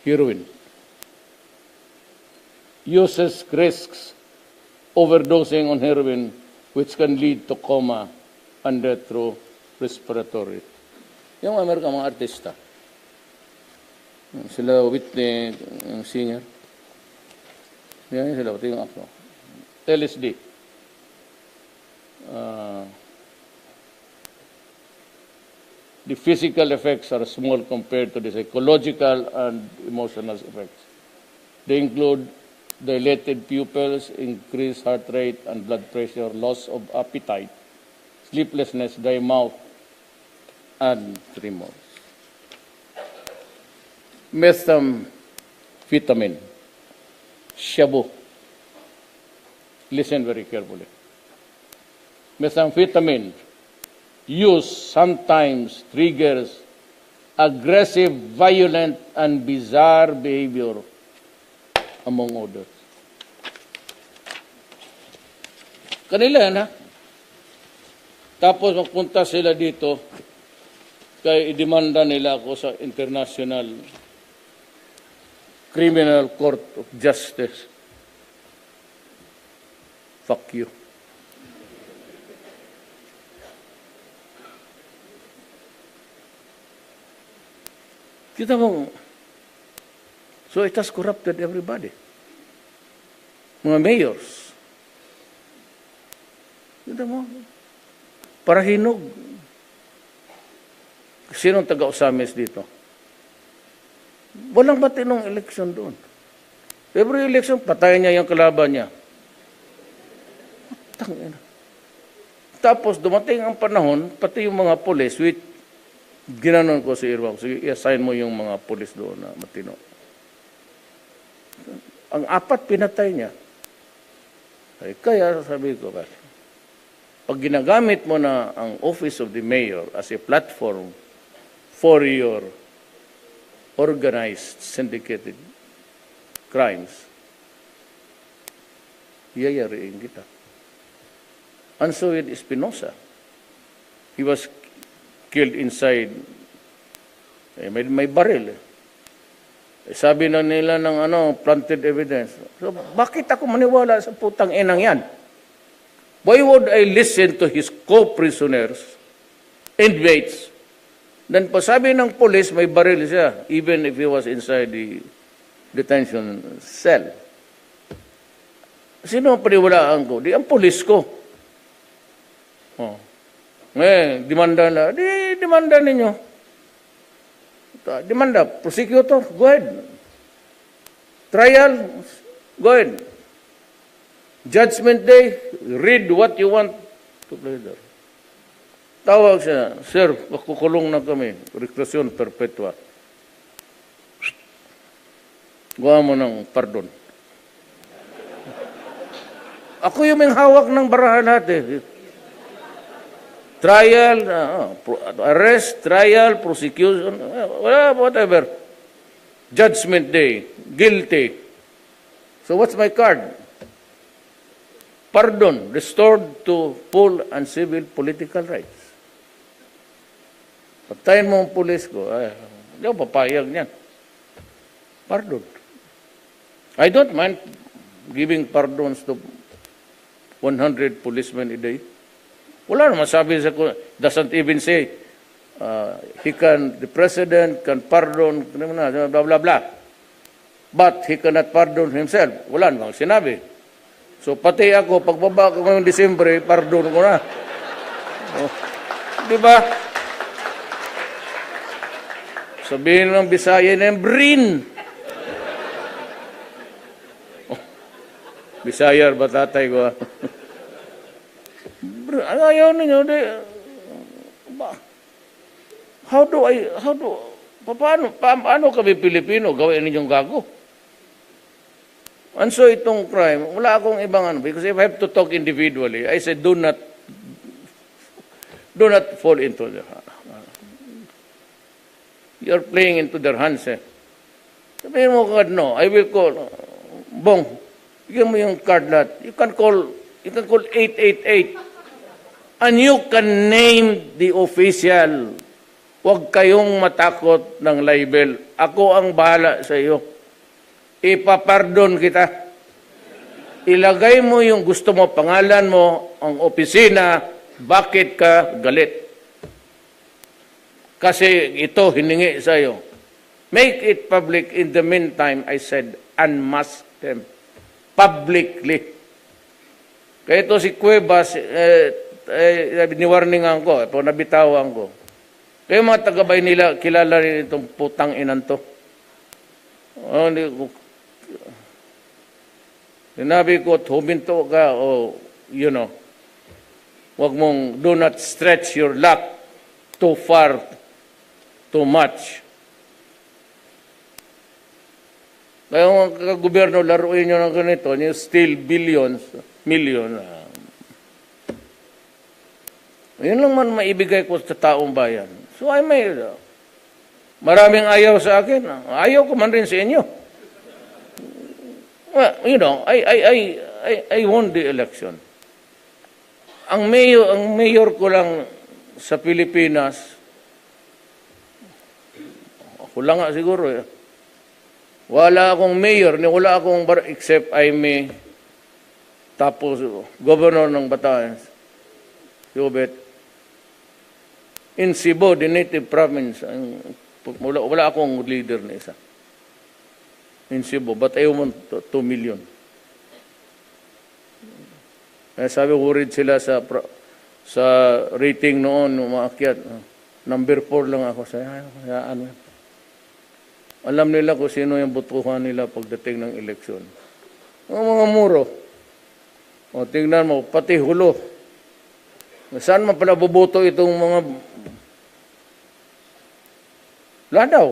Heroin uses risks overdosing on heroin, which can lead to coma and death through respiratory. Yung Amerika, mga artista, sila Whitney, yung singer, yan sila, pati yung actor. LSD. The physical effects are small compared to the psychological and emotional effects. They include dilated pupils, increased heart rate and blood pressure, loss of appetite, sleeplessness, dry mouth, and tremors. Methamphetamine, shabu. Listen very carefully. Methamphetamine use sometimes triggers aggressive, violent, and bizarre behavior, among others. Kanila yan, ha? Tapos magpunta sila dito, kaya idemanda nila ako sa International Criminal Court of Justice. Fuck you. Kita mo, so it has corrupted everybody. Mga mayors. Kita mo, para hinog. Sinong taga-Osamis dito? Walang matinong eleksyon doon. Every election, patayin niya yung kalaban niya. Tangina. Tapos dumating ang panahon, pati yung mga polis, ginanon ko si İrᴏᴜ, sige, i-assign mo yung mga polis doon na matino. Ang apat pinatay niya. Ay, kaya sabi ko, pag ginagamit mo na ang Office of the Mayor as a platform for your organized, syndicated crimes, yayariin kita. And so with Espinosa, he was killed inside, may baril. Sabi na nila ng planted evidence. So, bakit ako maniwala sa putang inang yan? Why would I listen to his co-prisoners, inmates? Then pa sabi ng police, may baril siya, even if he was inside the detention cell. Sino ang paniwalaan ko? Di ang police ko. Oh. Demanda na. Demanda ninyo. Demanda. Prosecutor, go ahead. Trial, go ahead. Judgment day, read what you want to play there. Tawag siya, sir, makukulong na kami. Reclusion perpetua. Gawa mo ng pardon. Ako yung may hawak ng barahan natin. Trial, arrest, trial, prosecution, whatever. Judgment day, guilty. So what's my card? Pardon, restored to full and civil political rights. Patayin mo ang pulis ko, hindi ako papayag niyan. Pardon. I don't mind giving pardons to 100 policemen a day. Wala naman sabi sa doesn't even say the president can pardon, blah, blah, blah. But he cannot pardon himself. Wala naman sinabi. So pati ako, pagbaba ko ngayong Disyembre, pardon ko na. Oh, di ba? Sabihin ng Bisaya na yung brin. Oh, Bisaya ba tatay ko? Ayaw ninyo, paano kami Pilipino gawin ninyong gago? And so itong crime, wala akong ibang because if I have to talk individually, I said, do not fall into their hands. You're playing into their hands, eh. Sabihin mo, God, no, I will call, Bong, bigyan mo yung card lahat. You can call 888. And you can name the official. Huwag kayong matakot ng libel. Ako ang bahala sa iyo. Ipapardon kita. Ilagay mo yung gusto mo, pangalan mo, ang opisina, bakit ka galit. Kasi ito hiningi sa iyo. Make it public. In the meantime, I said, unmask them publicly. Kaya ito si Cuevas, niwarningan ko, nabitawan ko. Kaya mga tagabay nila, kilala rin itong putang inan to. Sinabi ko, huminto ka, wag mong, do not stretch your luck too far, too much. Kaya mga gobyerno, laruin nyo ng ganito, you steal billions, million. Yun lang man maibigay ko sa taong bayan. So I may, maraming ayaw sa akin. Ayaw ko man rin sa inyo. Well, I won the election. Ang mayor ko lang sa Pilipinas, ako lang nga siguro eh. Wala akong mayor, wala akong except Jaime, tapos governor ng Batangas, Yobet. In Cebu, the native province, wala akong leader na isa. In Cebu, but I want 2 million. Sabi, worried sila sa rating noon, umaakyat. Number 4 lang ako. Alam nila kung sino yung butuhan nila pagdating ng eleksyon. Mga muro. O, tingnan mo, pati hulo. Saan man pala buboto itong mga ladaw?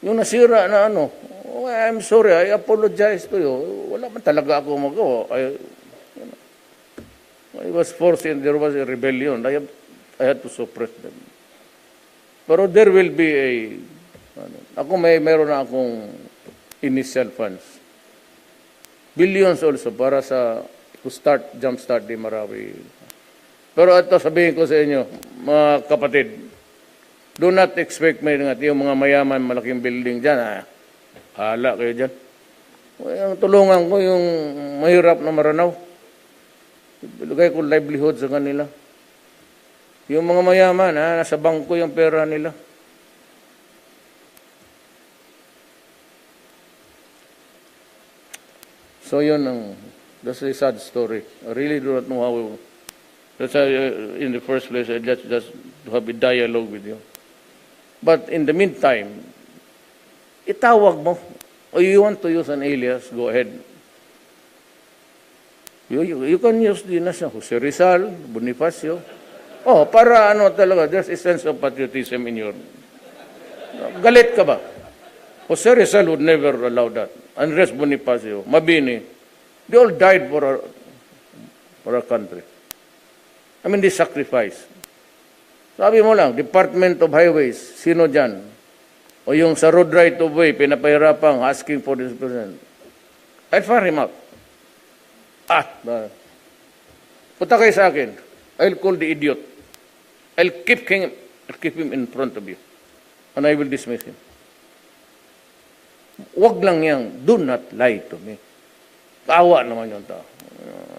Yung nasira na oh, I'm sorry, I apologize to you. Wala man talaga ako magawa. I was forced and there was a rebellion. I had to suppress them. Pero there will be ako meron na akong initial funds. Billions also para to jumpstart the Marawi. Pero ito sabihin ko sa inyo, mga kapatid, do not expect yung mga mayaman, malaking building dyan. Hala kayo dyan. Tulungan ko yung mahirap na Maranao. Ilagay ko livelihood sa kanila. Yung mga mayaman, nasa bangko yung pera nila. So yun that's a sad story. I really do not know how. That's why, in the first place, I just to have a dialogue with you. But in the meantime, itawag mo. Or you want to use an alias, go ahead. You can use the nasa Jose Rizal, Bonifacio. Oh, para talaga, there's a sense of patriotism in your. Galit ka ba? Jose Rizal would never allow that. Andres Bonifacio, Mabini, they all died for our country. I mean, they sacrifice. Sabi mo lang, Department of Highways, sino dyan? O yung sa road right of way, pinapahirapang asking for this person. I'll fire him out. Punta kayo sa akin. I'll call the idiot. I'll keep him in front of you. And I will dismiss him. Wag lang yang, do not lie to me. Kaawa naman yung tao.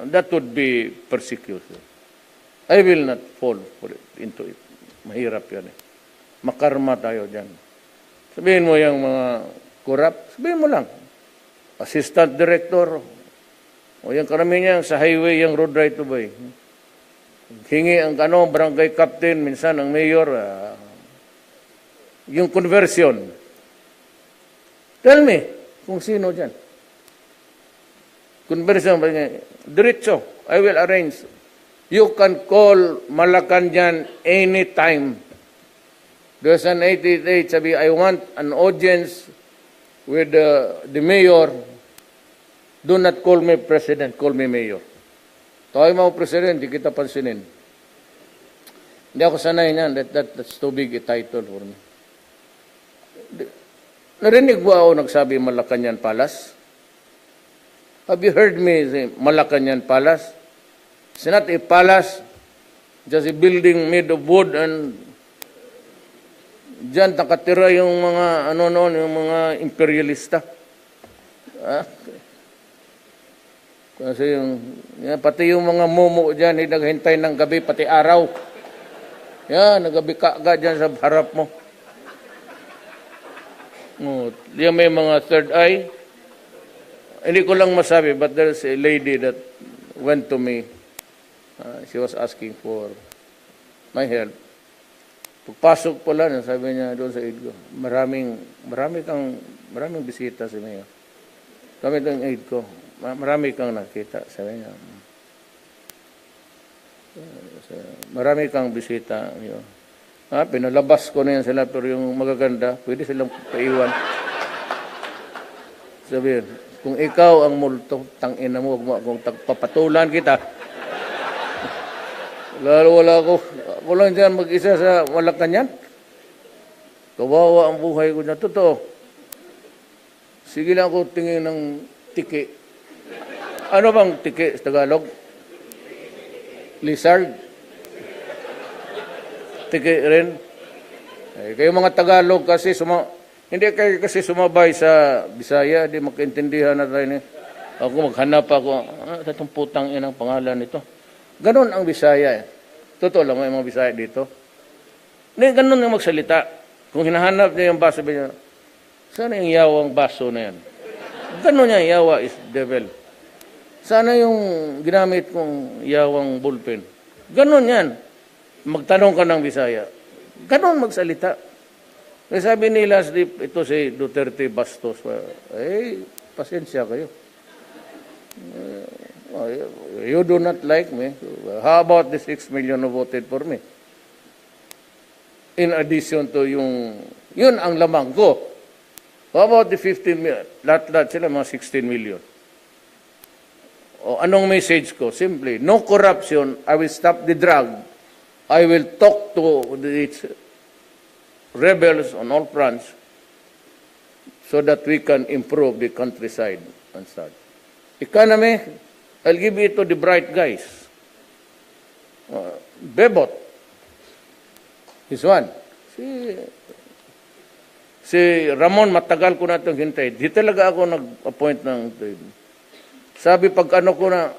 That would be persecution. I will not fall into it. Mahirap yan eh. Makarma tayo dyan. Sabihin mo yung mga corrupt, sabihin mo lang. Assistant Director, o yung karamihan sa highway, yung road right of way. hingi ang barangay captain, minsan ang mayor, yung conversion. Tell me, kung sino dyan. Conversion, diretso, I will arrange. You can call Malacanang anytime. There's an 88, sabi, I want an audience with the mayor. Do not call me president, call me mayor. Tawag mo president, di kita pansinin. Hindi ako sanay niyan. That's too big a title for me. Narinig mo ako nagsabi Malacanang Palace? Have you heard me say Malacanang Palace? It's not a palace, just a building made of wood and diyan nakatira yung mga yung mga imperialista. Kasi pati yung mga mumu diyan naghintay ng gabi pati araw. Nagabi ka diyan sa harap mo. Diyan may mga third eye. Hindi ko lang masabi, but there's a lady that went to me. She was asking for my help. Pagpasok po lang, sabi niya doon sa aid ko, maraming bisita si Mayor. Kami doon aid ko, marami kang nakita, sabi niya. Marami kang bisita. Pinalabas ko na yan sila, pero yung magaganda, pwede silang paiwan. Sabi, kung ikaw ang multo, tangina mo, huwag mo akong papatulan kita. Lalo wala ako. Ako lang dyan mag-isa sa Malacanang. Kawawa ang buhay ko dyan. Totoo. Sige lang ako tingin ng tiki. Ano bang tiki sa Tagalog? Lizard? Tiki rin? Kayo mga Tagalog kasi hindi kayo kasi sumabay sa Bisaya, di makaintindihan na tayo niya. Ako maghanap ako, itong putang inang pangalan nito. Ganon ang Bisaya. Totoo lang, may mga Bisaya dito. Hindi, ganon yung magsalita. Kung hinahanap niya yung baso, niya, sana yung yawang baso na yan? Ganon niya, yawa is devil. Sana yung ginamit kong yawang bullpen. Ganon yan. Magtanong ka ng Bisaya. Ganon magsalita. Kaya sabi nila, ito si Duterte Bastos, pasensya kayo. You do not like me. How about the 6 million who voted for me? In addition to yun ang lamang ko. How about the 15 million? Lahat sila mga 16 million. O anong message ko? Simply, no corruption. I will stop the drug. I will talk to the rebels on all fronts so that we can improve the countryside and start. Economy, I'll give it to the bright guys. Bebot is one. Si Ramon, matagal ko na itong hintay. Di talaga ako nag-appoint ng... Sabi pag ano ko na...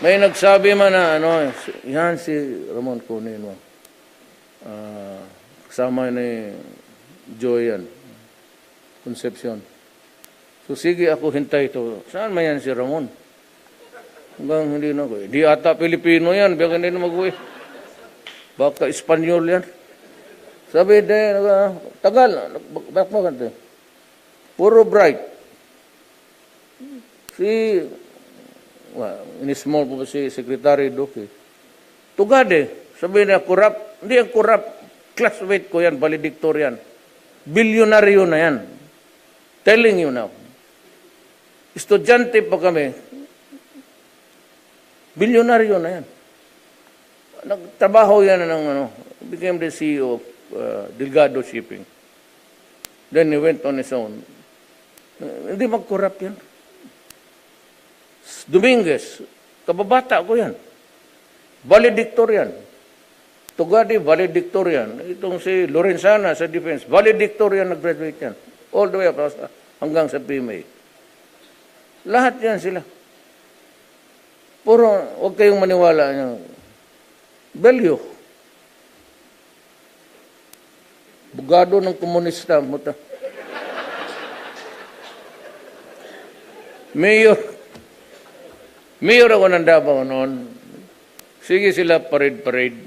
May nagsabi man na, yan si Ramon kunin mo. Kasama ni Joyan Concepcion. So sige ako hintay ito. Saan man yan si Ramon? Hanggang hindi na ko. Di ata Pilipino yan. Baka hindi na mag-uwi. Baka Espanyol yan. Sabi tagal. Bakit mo ganito? Puro bright. In-small po si Secretary Duque. Tugade. Sabi niya, corrupt. Hindi yan corrupt. Classmate ko yan, valedictorian. Bilyonaryo na yan. Telling you now. Estudyante pa kami. Bilyonaryo na yan. Nagtrabaho yan ng became the CEO of Delgado Shipping. Then he went on his own. Hindi mag-corrupt yan. Dominguez, kababata ko yan. Valedictorian. Tugadi, valedictorian. Itong si Lorenzana sa defense, valedictorian nag-graduate yan. All the way up hanggang sa PMA. Lahat yan sila. Puro, huwag kayong maniwala niya. Belyo. Bugado ng komunista. Mayor. Mayor ako ng Davao noon. Sige sila, parade-parade.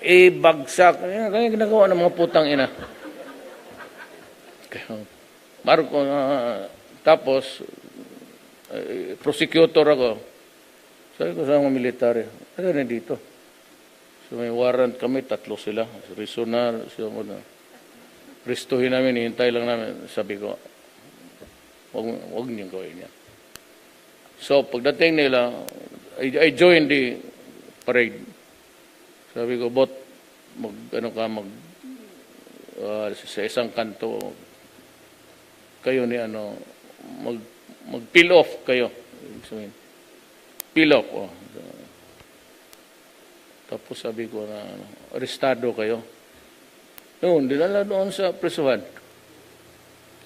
Ibagsak. Kaya ginagawa ng mga putang ina. Marco, tapos, prosecutor ako. Sabi ko sa mga military, ano na dito? So may warrant kami, 3 sila. Resonar, ristuhin namin, hihintay lang namin. Sabi ko, huwag niyong gawin yan. So pagdating nila, I joined the parade. Sabi ko, bot, sa isang kanto, kayo ni mag-peel off kayo. Peel off. Oh. Tapos sabi ko na, arestado kayo. Noon, dinala doon sa presuhan.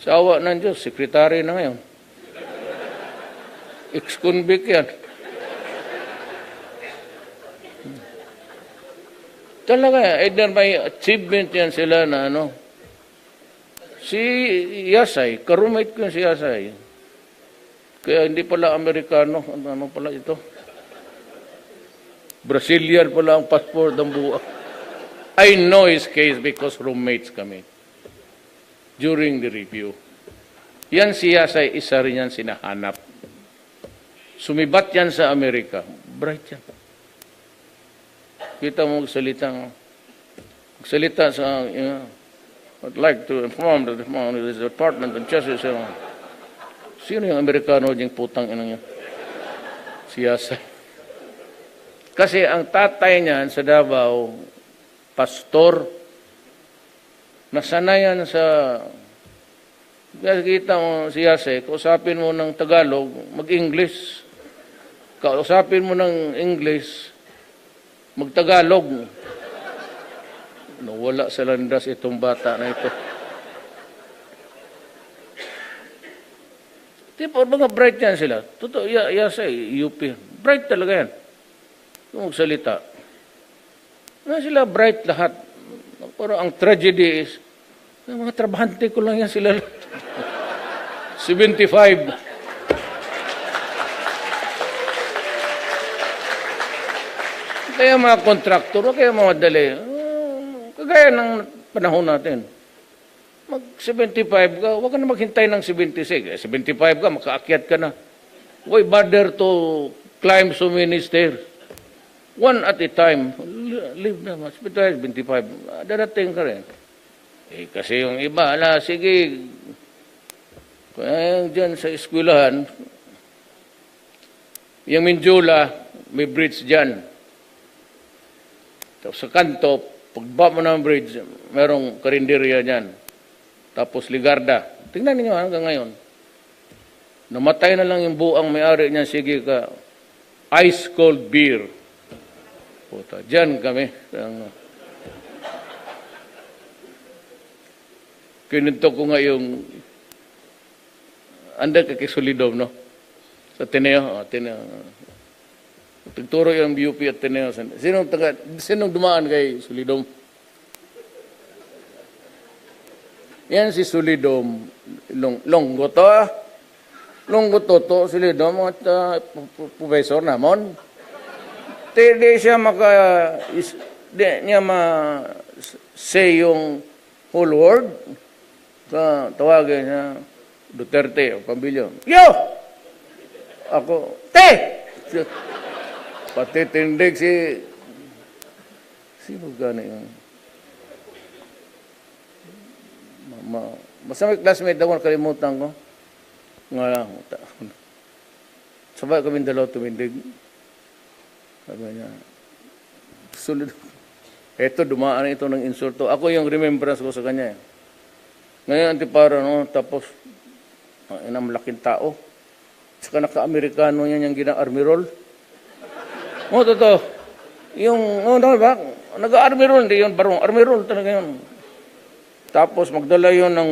Sa awa ng Diyos, sekretary na ngayon. Ex-convict yan. Talaga, either may achievement yan sila na Si Yasay, karumate ko yung si Yasay. Kaya hindi pala Amerikano. Ano pala ito? Brazilian pala ang passport ng buwa. I know his case because roommates kami. During the review. Yan si Yasay, isa rin yan sinahanap. Sumibat yan sa Amerika. Bright yan. Kita mo magsalita sa... I'd like to inform the Department of Justice. Sino yung Amerikano diyang putang inang yan? Si Yasay. Kasi ang tatay niyan sa Davao, pastor, nasanayan sa... Kita mo si Yasay, kausapin mo ng Tagalog, mag-English. Kausapin mo ng English, mag-Tagalog. Wala sa landas itong bata na ito. Tipo, mga bright yan sila. Totoo, Yasay, UP. Bright talaga yan. Kung magsalita. Sila bright lahat. Pero ang tragedy is, mga trabahante ko lang yan sila. 75. Kaya mga kontraktor, kaya mga dali. Kagaya ng panahon natin. Mag-75 ka, huwag ka na maghintay ng 76. 75 ka, makaakyat ka na. Why bother to climb so many stairs? One at a time. Live na, 75. Darating ka rin. Kasi yung iba, sige, kaya dyan sa eskwelahan, yung Mindula, may bridge dyan. Tapos sa kanto, pagbaba mo ng bridge, merong karinderya dyan. Tapos Ligarda. Tingnan niyo hanggang ngayon. Namatay na lang yung buang may-ari niya. Sige ka, ice cold beer. Puta, dyan kami. Kininto ko nga yung anda ka kay Solidom, no? Sa Ateneo. Tugturo yung UP at Ateneo. Sinong dumaan kay Solidom? Yan si Solidom. Longgo to. Longgo to, Solidom. At professor namon. Di siya di niya say yung whole word. Tawagin niya Duterte o Pambilyo. Yo! Ako, te! Pati tindig sino gano'n yun? Basta may classmate ako, nakalimutan ko. Nga lang, sabay kami dalaw tumindig. Sabi niya, sulit. Eto, dumaan ito ng insulto. Ako yung remembrance ko sa kanya. Ngayon, antipara, no? Tapos, malaking tao. Saka naka-Amerikano yan yung gina-army roll. Totoo. Yung, ba? Nag-army roll, hindi yun, barong. Army roll talaga yun. Tapos, magdala yun ng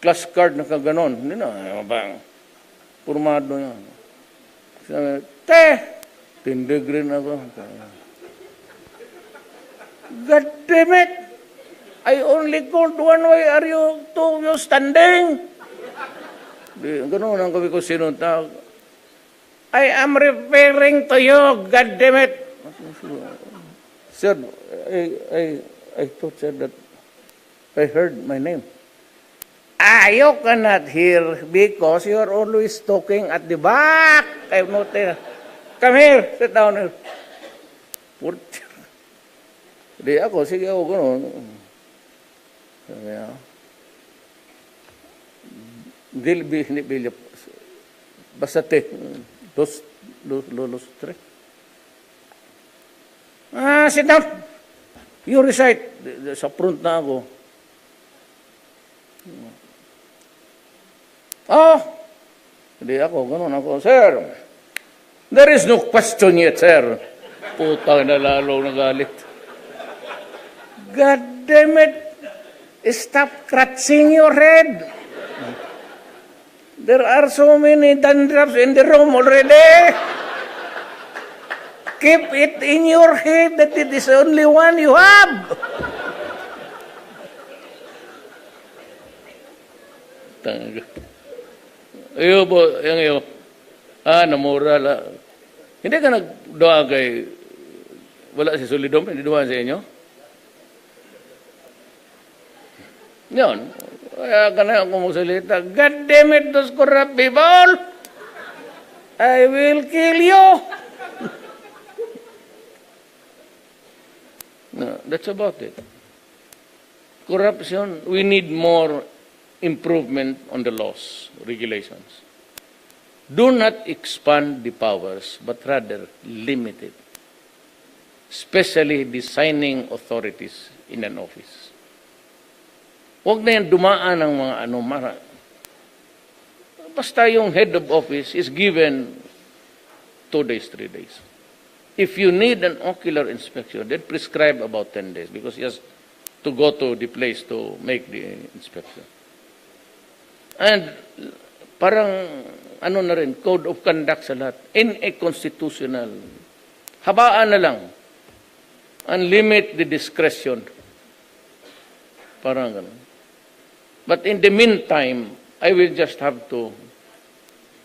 class card na kaganon. Hindi na, bang. Purmado yan. Sabi, tindig rin ako. God damn it! I only called one way. Are you standing? Ganoon ang kami ko sinunta. I am referring to you, God damn it. Sir, I thought, sir, that I heard my name. You cannot hear because you are always talking at the back. I'm not there. Come here, sit down here. Di ako, sige ako, gano'n. Hindi, basta los tres. Sit down. You recite. Sa front na ako. Hindi ako, gano'n ako. Sir, there is no question yet, sir. Putang na lalo nagalit. God damn it. Stop scratching your head. There are so many dandruffs in the room already. Keep it in your head that it is only one you have. Iyo po, yung iyo. Namura la. Hindi ka nagdoa kay, wala si Solidom, hindi doa sa inyo? Yun. Kaya ka na akong magsalita. God damn it, those corrupt people! I will kill you! No, that's about it. Corruption, we need more improvement on the laws, regulations. Do not expand the powers, but rather limit it. Especially designing authorities in an office. Huwag na yan dumaan ng mga basta yung head of office is given 2 days, 3 days. If you need an ocular inspection, then prescribe about 10 days because he has to go to the place to make the inspection. And parang na rin, code of conduct sa lahat. In a constitutional. Habaan na lang. And limit the discretion. Parang ganun. But in the meantime, I will just have to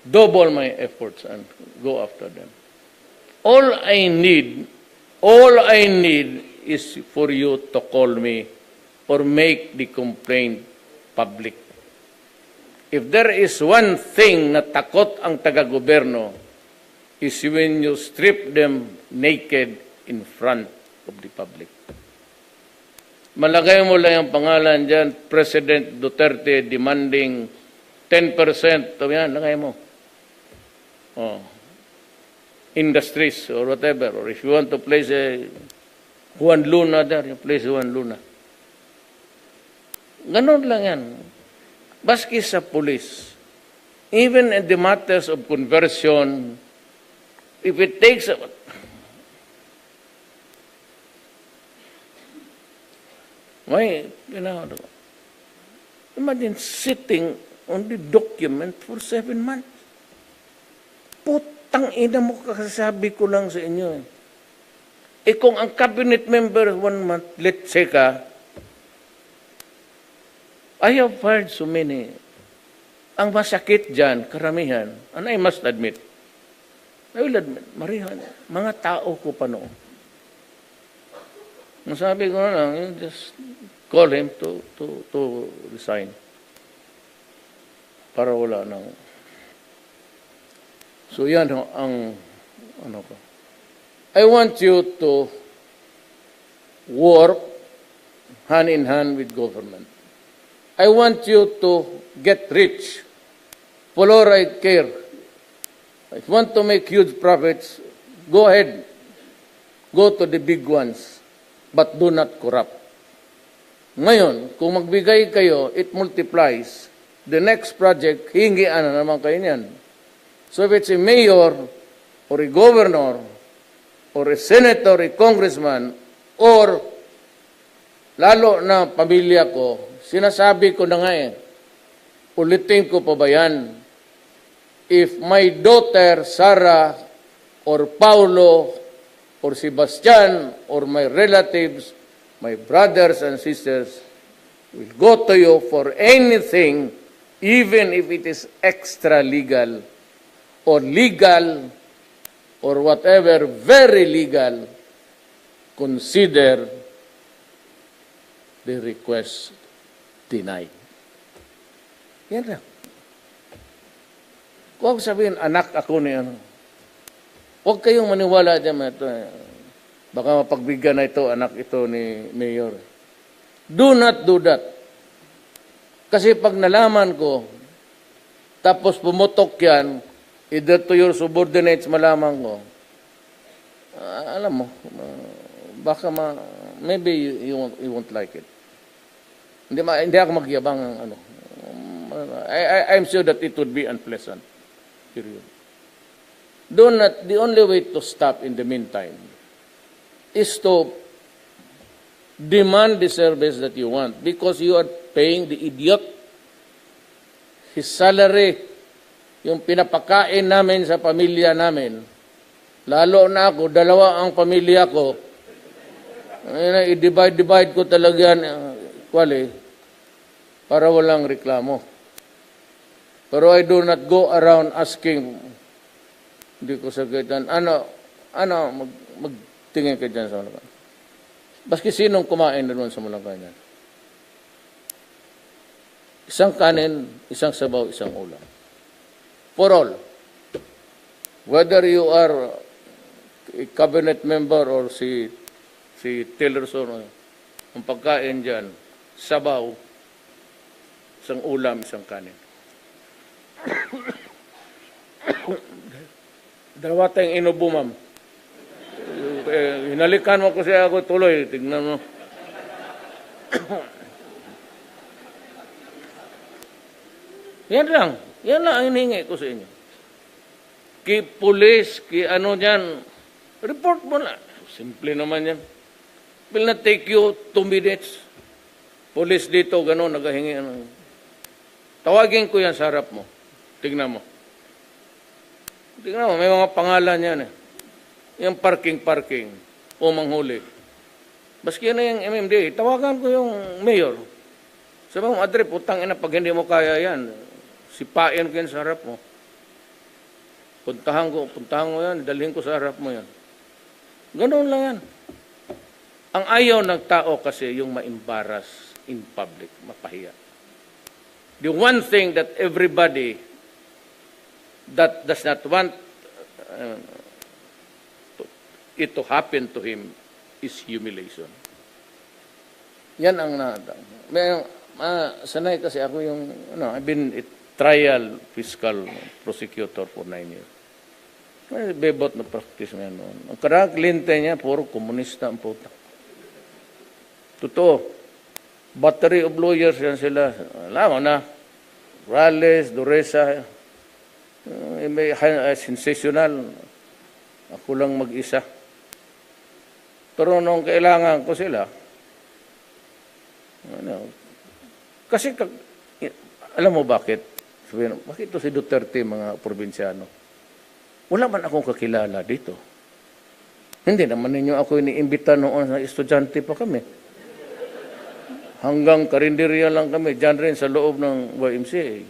double my efforts and go after them. All I need is for you to call me or make the complaint public. If there is one thing na takot ang taga-gobyerno is when you strip them naked in front of the public. Malagay mo lang ang pangalan dyan, President Duterte demanding 10%. Yan, lagay mo. Industries or whatever. Or if you want to place a Juan Luna there, you place Juan Luna. Ganon lang yan. Baski sa police, even in the matters of conversion, if it takes imagine sitting on the document for 7 months. Putang ina mo, kasasabi ko lang sa inyo. Kung ang cabinet member 1 month, let's say I have heard so many. Ang masakit dyan, karamihan, and I must admit, marihan, mga tao ko pa noon. Masabi ko na lang, you just call him to resign. Para wala nang. So yan ang ko. I want you to work hand in hand with government. I want you to get rich. Follow right care. If you want to make huge profits, go ahead. Go to the big ones. But do not corrupt. Ngayon, kung magbigay kayo, it multiplies. The next project, hingian na naman kayo niyan. So if it's a mayor, or a governor, or a senator, a congressman, or lalo na pamilya ko, sinasabi ko na nga ulitin ko pa ba yan? If my daughter, Sarah, or Paulo, or Sebastian, or my relatives, my brothers and sisters, will go to you for anything, even if it is extra legal or legal or whatever, very legal, consider the request denied. Yan lang. Huwag sabihin, anak ako ni ano. Huwag kayong maniwala dyan. Ito, baka mapagbigyan na ito, anak ito ni Mayor. Do not do that. Kasi pag nalaman ko, tapos pumutok yan, either to your subordinates, malaman ko, alam mo, baka maybe you won't like it. Hindi ako magyabang ng ano. I'm sure that it would be unpleasant. Period. The only way to stop in the meantime is to demand the service that you want because you are paying the idiot his salary, yung pinapakain namin sa pamilya namin. Lalo na ako, dalawa ang pamilya ko. I-divide ko talaga yan, para walang reklamo. Pero I do not go around asking, hindi ko sagitan, magtingin ka dyan sa Malacan. Baski sinong kumain doon sa Malacan yan? Isang kanin, isang sabaw, isang ulam. For all. Whether you are a cabinet member or si ʟr쏘ᴜᴜ, ang pagkain dyan, sabaw, isang ulam, isang kanin. Dalawa tayong inubo, ma'am. Hinalikan mo kasi ako tuloy. Tignan mo. Yan lang. Yan lang ang hinihingi ko sa inyo. Ki police, ki ano dyan, report mo na. Simple naman yan. Will not take you 2 minutes. Police dito, gano'n, nagahingi. Tawagin ko yan sa harap mo. Tignan mo. Tignan mo, may mga pangalan yan eh. Yung parking, o manghuli. Baski na yung MMDA, tawagan ko yung mayor. Sabi mo, Adre, putang ina, pag hindi mo kaya yan, sipain ko yan sa harap mo. Puntahan ko yan, dalhin ko sa harap mo yan. Ganoon lang yan. Ang ayaw ng tao kasi yung ma-embarrass in public, mapahiya. The one thing that everybody that does not want it to happen to him is humiliation. Yan ang sanay kasi ako yung, I've been a trial fiscal prosecutor for 9 years. May bebot na practice mo yan noon. Ang karang kliyente niya, puro komunista ang puta. Totoo. Battery of lawyers yan sila. Alam mo na, Rales, Duresa, may sensational. Ako lang mag-isa. Pero nung kailangan ko sila, kasi alam mo bakit? Sabihin, bakit ito si Duterte, mga probinsyano? Wala man akong kakilala dito. Hindi naman ninyo ako iniimbita noon na estudyante pa kami. Hanggang karinderya lang kami, dyan rin sa loob ng YMCA.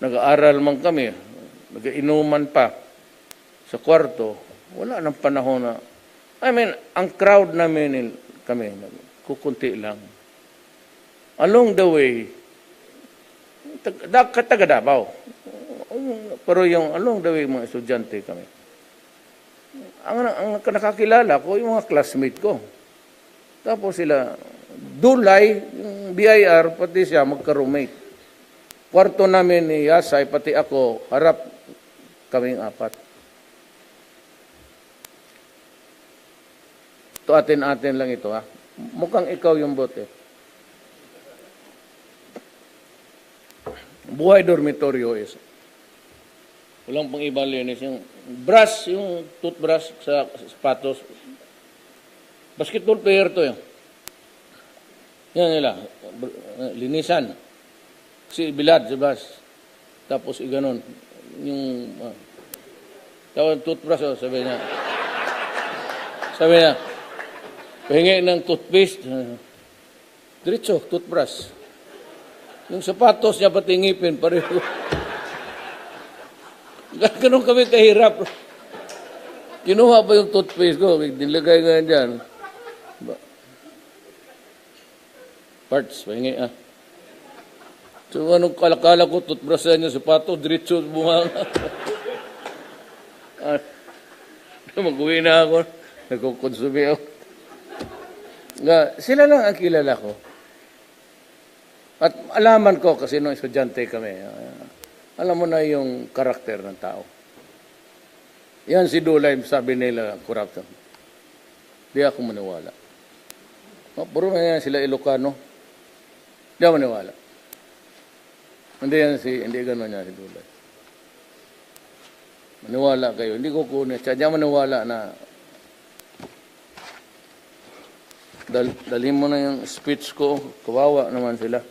Nag-aaral man kami, nag-inuman pa sa kwarto. Wala nang panahon na, ang crowd namin kami, kukunti lang. Along the way, taga Davao. Pero yung along the way, mga estudyante kami. Ang nakakilala ko, yung mga classmate ko. Tapos sila, Dulay, yung BIR, pati siya, magka-roommate. Kwarto namin ni Yasay, pati ako, harap kaming 4. Ito atin-atin lang ito, ha. Mukhang ikaw yung bote. Buhay dormitoryo is. Walang pang ibang linis. Yung brush, yung toothbrush sa sapatos. Basketball player to yun. Yan nila. Linisan. Si bilad, si brush. Tapos iganon. Yung tawag toothbrush, sabi niya. Pahingi ng toothpaste. Diretso, toothbrush. Yung sapatos niya pati ngipin, pareho. Ganun kami kahirap. Kinuha pa yung toothpaste ko, nilagay nga dyan. Parts, pahingi ah. So anong kalakala ko, toothbrushan niya sapatos, diretso bunga nga. Mag-uwi na ako, nagkukonsumi ako. Sila lang ang kilala ko. At alaman ko, kasi nung estudyante kami, alam mo na yung karakter ng tao. Yan si Dulay, sabi nila, corruption. Di ako maniwala. Puro na yan sila Ilocano. Di ako maniwala. Hindi gano'n niya si Dulay. Maniwala kayo. Hindi ko kunin. Siya maniwala na dalhin mo na yung speech ko. Kawawa naman sila.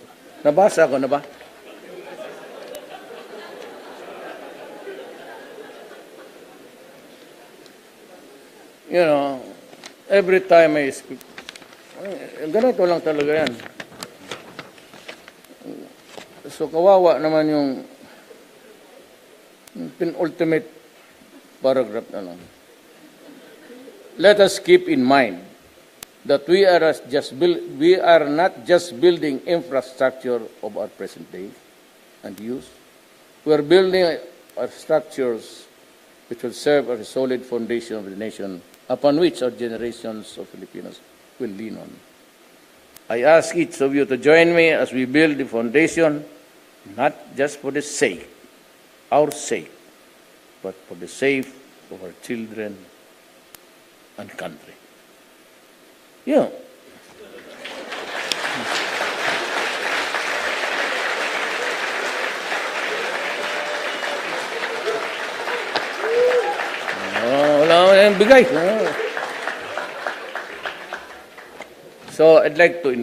Nabasa ko na ba? You know, every time I speak, ganito lang talaga yan. So, kawawa naman yung penultimate paragraph na lang. Let us keep in mind that we are not just building infrastructure of our present day and use. We are building our structures which will serve as a solid foundation of the nation upon which our generations of Filipinos will lean on. I ask each of you to join me as we build the foundation, not just for the sake, our sake, but for the sake of our children and country. Yeah. Wala yung bigay. So, I'd like to,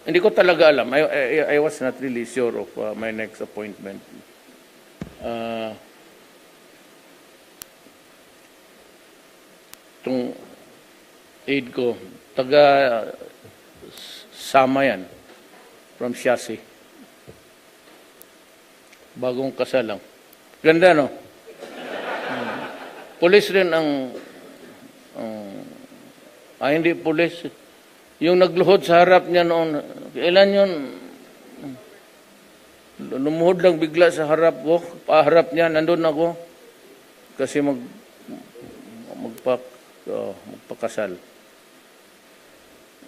hindi ko talaga alam. I was not really sure of my next appointment. Itong aide ko, taga Sama yan, from Siasi. Bagong kasal lang. Ganda, no? Pulis rin ang hindi pulis. Yung nagluhod sa harap niya noon, kailan yun? Lumuhod lang bigla sa harap ko, paharap niya, nandun ako. Kasi magpakasal.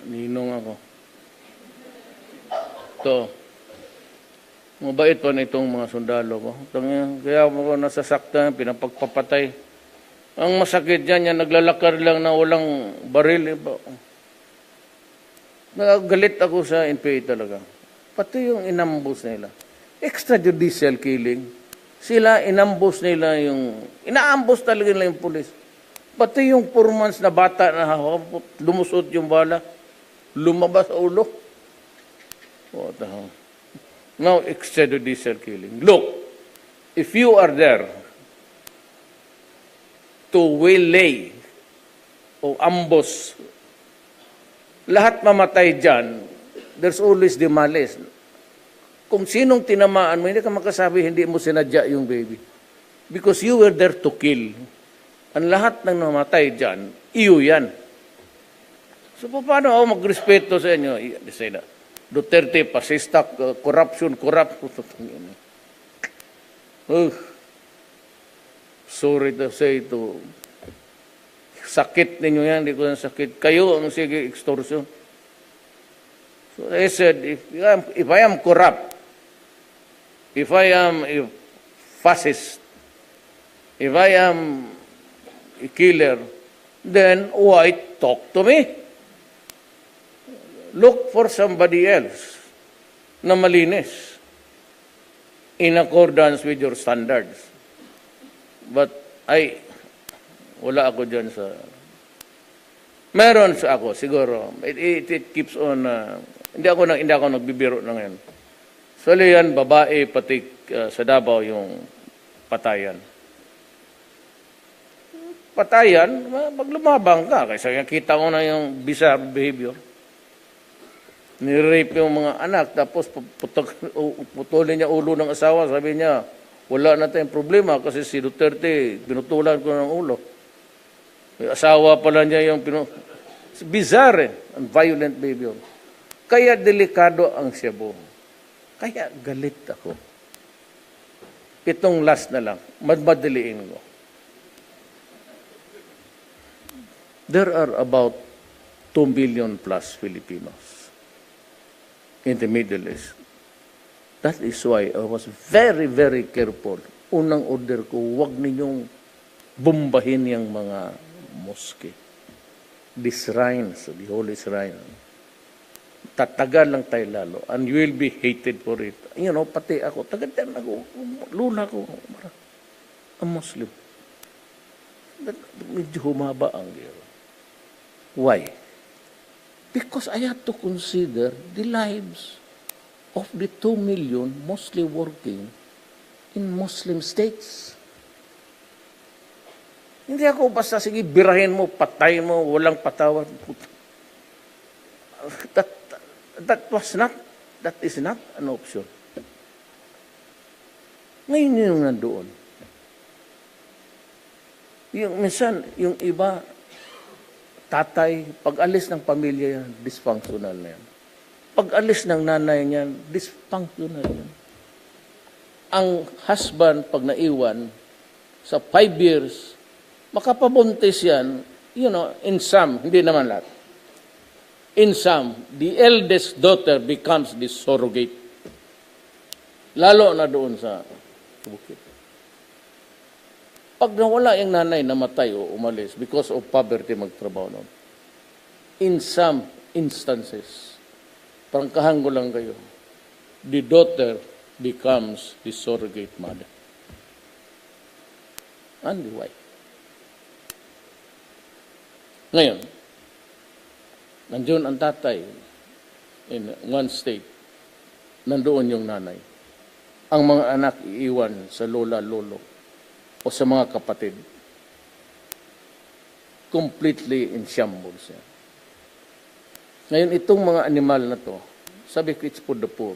Ninong ako. Ito. Mabait pa na itong mga sundalo ko. Kaya ako nasasaktan, pinapagpapatay. Ang masakit dyan, yan naglalakar lang na walang baril. Nagalit ako sa NPA talaga. Pati yung inambus nila. Extrajudicial killing. Sila inambus nila yung... Inaambus talaga nila yung pulis. Pati yung 4 months na bata na lumusot yung bala. Lumabas sa ulo. What the hell? Now, extrajudicial killing. Look, if you are there to waylay o ambush, lahat mamatay dyan, there's always the malice. Kung sinong tinamaan mo, hindi ka makasabi, hindi mo sinadya yung baby. Because you were there to kill. Ang lahat ng namatay dyan, iyo yan. So, paano ako magrespeto sa inyo? Say na, Duterte, pasista, corruption. Sorry to say to sakit ninyo yan, hindi ko na sakit. Kayo ang sige extortion. So I said, if I am corrupt, if I am a fascist, if I am a killer, then why talk to me? Look for somebody else na malinis in accordance with your standards. But wala ako dyan sa... Meron sa ako, siguro. It keeps on... hindi ako nagbibiro na ngayon. So, yan, babae, pati sa Davao yung patayan. Patayan, maglumabang ka. Kasi kita ko na yung bizarre behavior. Nirape yung mga anak, tapos putulin niya ulo ng asawa. Sabi niya, wala na tayong problema kasi si Duterte, pinutulan ko ng ulo. Yung asawa pala niya yung bizarre and violent behavior. Kaya delikado ang Cebu. Kaya galit ako. Itong last na lang, madmadaliin ko. There are about 2 million plus Filipinos in the Middle East. That is why I was very, very careful. Unang order ko, huwag ninyong bombahin yung mga mosque. The shrines, the holy shrine. Tatagal lang tayo lalo. And you will be hated for it. You know, pati ako, tagadan ako, lula ko, a Muslim. Medyo humaba ang gero. Why? Because I have to consider the lives of the 2 million mostly working in Muslim states. Hindi ako basta, sige, birahin mo, patay mo, walang patawad. That is not an option. Ngayon yung nandoon. Minsan, yung iba, tatay, pag-alis ng pamilya yan, dysfunctional na yan. Pag-alis ng nanay niyan, dysfunctional yan. Ang husband, pag naiwan, sa 5 years, makapabuntis yan, you know, in some, hindi naman lahat. In some, the eldest daughter becomes the surrogate. Lalo na doon sa bukid. Pag nawala yung nanay, namatay o umalis because of poverty magtrabaho noon. In some instances, prangkahan ko lang kayo, the daughter becomes the surrogate mother. And the wife. Ngayon, nandiyon ang tatay in one state, nandoon yung nanay. Ang mga anak iiwan sa lola, lolo, o sa mga kapatid. Completely in shambles. Ngayon, itong mga animal na to, sabi ko, it's for the poor.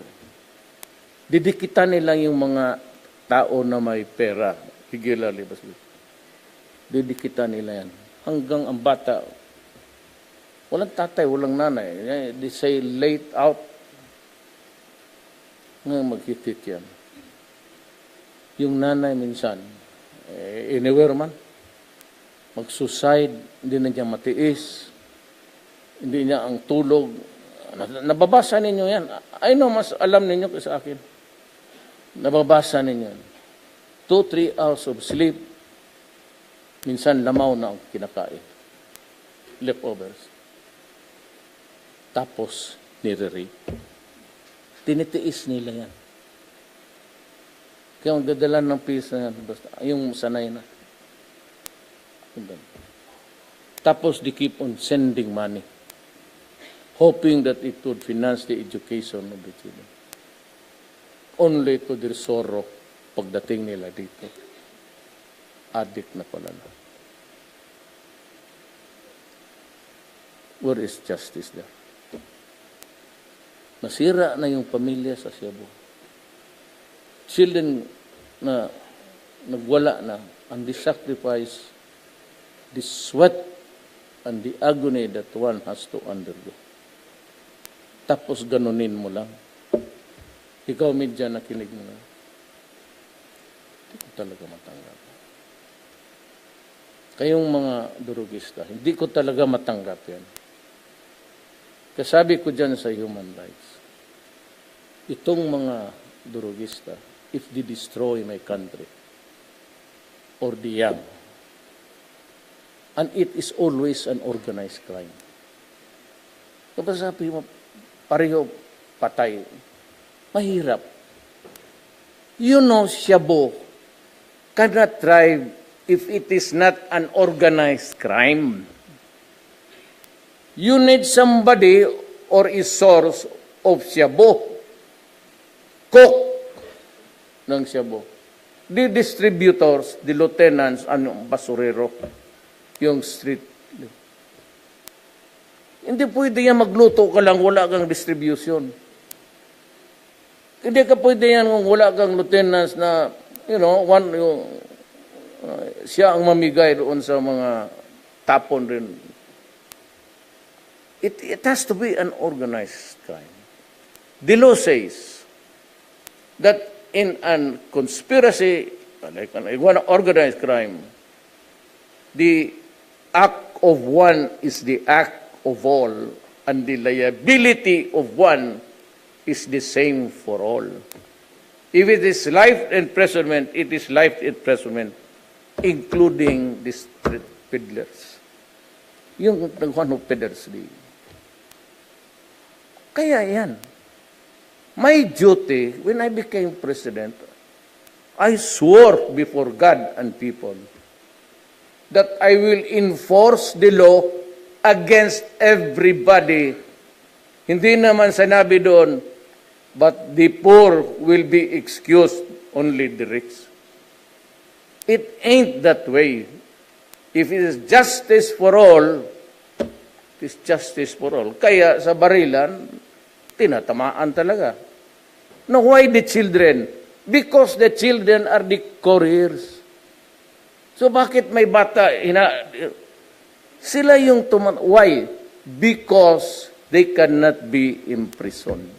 Didikitan nila yung mga tao na may pera. Higilali, didikitan nila yan. Hanggang ang bata, walang tatay, walang nanay. They say, late out. Ngayon, maghitit yan. Yung nanay minsan, anywhere man, mag-suicide, hindi na niya matiis, hindi niya ang tulog. Nababasa ninyo yan. I know, mas alam ninyo sa akin. Nababasa ninyo yan. 2-3 hours of sleep, minsan lamaw na ang kinakain. Leftovers. Tapos, nire-rape. Tinitiis nila yan. Kaya ang dadalan ng peace na yan, basta, yung sanay na. Tapos, they keep on sending money, hoping that it would finance the education of the children. Only to their sorrow, pagdating nila dito. Addict na pala na. Where is justice there? Nasira na yung pamilya sa Cebu. Children na nagwala na, and the sacrifice, the sweat, and the agony that one has to undergo. Tapos ganunin mo lang. Ikaw, medya, nakinig mo na. Hindi ko talaga matanggap. Kayong mga durugista, hindi ko talaga matanggap yan. Kasabi ko dyan sa human rights, itong mga durugista, if they destroy my country or the young, and it is always an organized crime. Kapag sabi mo, pareho patay, mahirap. You know, Cebu cannot thrive if it is not an organized crime. You need somebody or a source of Cebu. Cook ng Cebu. The distributors, the lieutenants, basurero, yung street. Hindi pwede yan magluto ka lang, wala kang distribution. Hindi ka pwede yan kung wala kang lieutenants na, siya ang mamigay doon sa mga tapon rin. It has to be an organized crime. The law says that in a conspiracy, like an organized crime, the act of one is the act of all, and the liability of one is the same for all. If it is life imprisonment, it is life imprisonment, including the street peddlers. Yung nagkuhan ng peddlers. Kaya yan. My duty, when I became president, I swore before God and people that I will enforce the law against everybody. Hindi naman sinabi doon, but the poor will be excused, only the rich. It ain't that way. If it is justice for all, it is justice for all. Kaya sa barilan, tinatamaan talaga. Now, why the children? Because the children are the couriers. So bakit may bata, sila yung why? Because they cannot be imprisoned.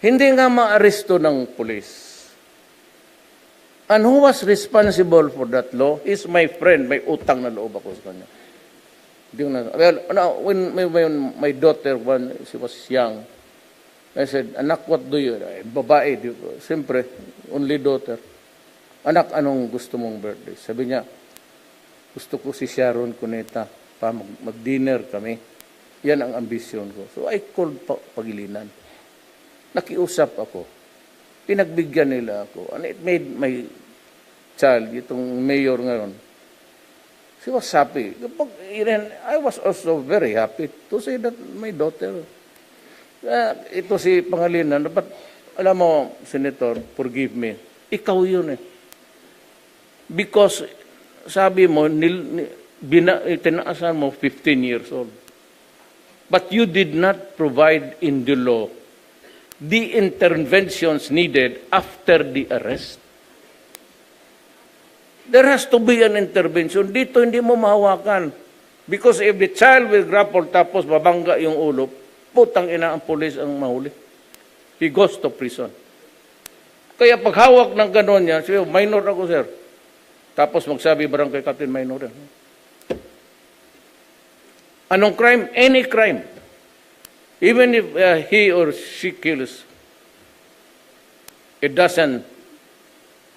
Hindi nga maaresto ng police. And who was responsible for that law is my friend. May utang na loob ako sa kanya. Well, when my daughter, when she was young, I said, anak, what do you? Babae, siyempre, only daughter. Anak, anong gusto mong birthday? Sabi niya, gusto ko si Sharon Cuneta, mag-dinner kami. Yan ang ambisyon ko. So I called Pagilinan. Nakiusap ako. Pinagbigyan nila ako. And it made my child, itong mayor ngayon, she was happy. I was also very happy to say that my daughter, ito si Pangilinan, but alam mo, Senator, forgive me, ikaw yun eh. Because, sabi mo, tinaasan mo 15 years old. But you did not provide in the law the interventions needed after the arrest. There has to be an intervention. Dito hindi mo mahawakan. Because if the child will grapple tapos babangga yung ulo, putang ina ang pulis ang mahuli. He goes to prison. Kaya paghawak ng gano'n yan, sabi, minor ako, sir. Tapos magsabi, barangay captain, minor yan. Anong crime? Any crime. Even if he or she kills a dozen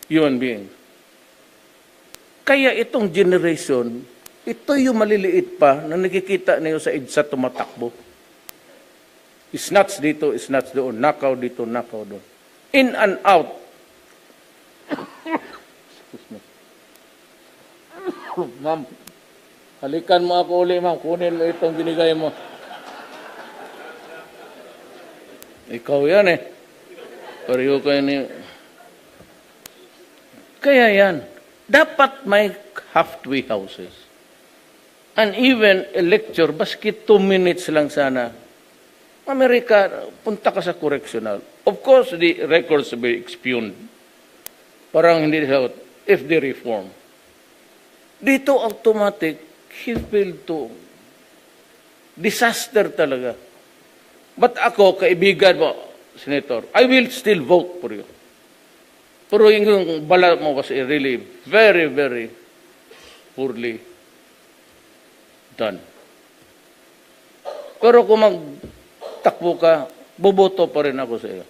human beings. Kaya itong generation, ito yung maliliit pa na nakikita niyo sa EDSA tumatakbo. Snatch dito, snatch doon, nakaw dito, nakaw doon. In and out. Excuse me. Ma'am, halikan mo ako uli, ma'am. Kunin mo itong binigay mo. Ikaw yan eh. Pareho kayo ni... Kaya yan. Dapat may halfway houses. And even a lecture, baski 2 minutes lang sana. Amerika, punta ka sa correctional. Of course, the records will be expuned. Parang hindi sa if they reform. Dito automatic, he failed to. Disaster talaga. But ako, kaibigan mo, Senator, I will still vote for you. Pero yung bala mo was really very, very poorly done. Pero kung magtakbo ka, boboto pa rin ako sa iyo.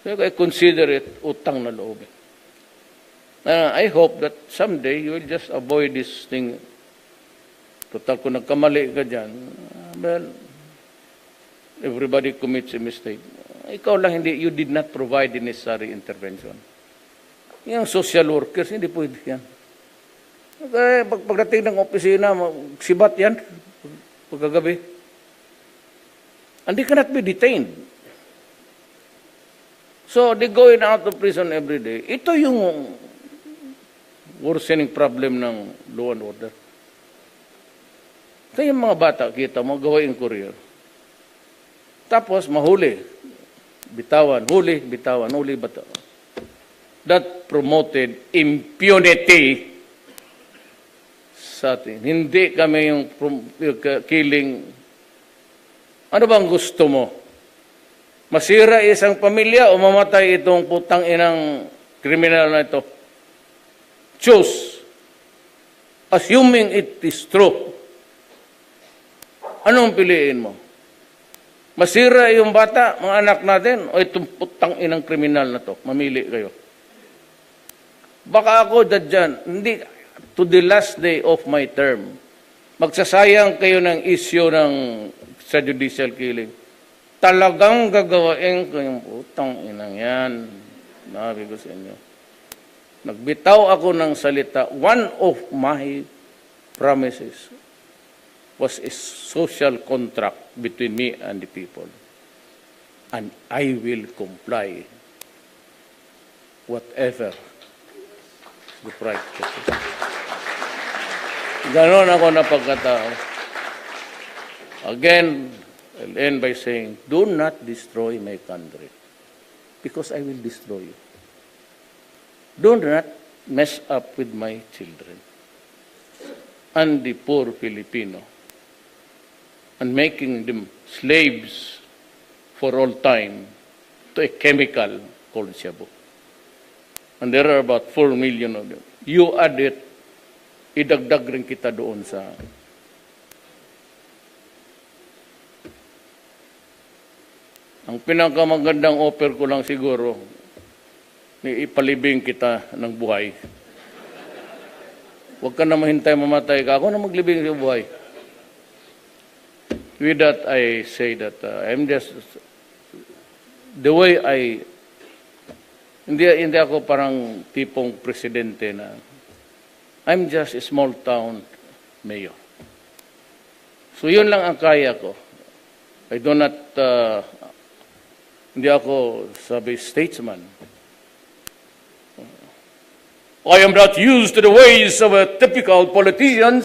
So I consider it utang na loob. I hope that someday you will just avoid this thing. Total, kung nagkamali ka dyan, well, everybody commits a mistake. Ikaw lang hindi, you did not provide the necessary intervention. Yung social workers, hindi pwede yan. Okay, pagdating ng opisina, sibat yan, pagkagabi. And they cannot be detained. So, they going out of prison every day. Ito yung worsening problem ng law and order. Ito yung mga bata, kita mo, gawain career. Tapos, mahuli. Bitawan, huli, bitawan, huli, bitawan. That promoted impunity sa atin. Hindi kami yung killing. Ano bang gusto mo? Masira isang pamilya o mamatay itong putang inang kriminal na ito? Choose. Assuming it is true. Anong piliin mo? Masira yung bata, mga anak natin, o itong putang inang kriminal na to? Mamili kayo. Baka ako dyan, hindi, to the last day of my term, magsasayang kayo ng issue sa judicial killing. Talagang gagawain ko yung putang inang yan. Nabi ko sa inyo. Nagbitaw ako ng salita. One of my promises was a social contract between me and the people. And I will comply whatever the price. Ganon ako na pagkatao. Again, I'll end by saying, do not destroy my country because I will destroy you. Do not mess up with my children and the poor Filipino and making them slaves for all time to a chemical called shabu. And there are about 4 million of them. You add it, idagdag rin kita doon sa ang pinakamagandang offer ko lang siguro, ipalibing kita ng buhay. Huwag ka na mahintay mamatay ka. Ako na maglibing sa buhay. With that, I say that I'm just, the way hindi ako parang tipong presidente na, I'm just a small town mayor. So yun lang ang kaya ko. I do not, hindi ako sabi statesman. I am not used to the ways of a typical politician.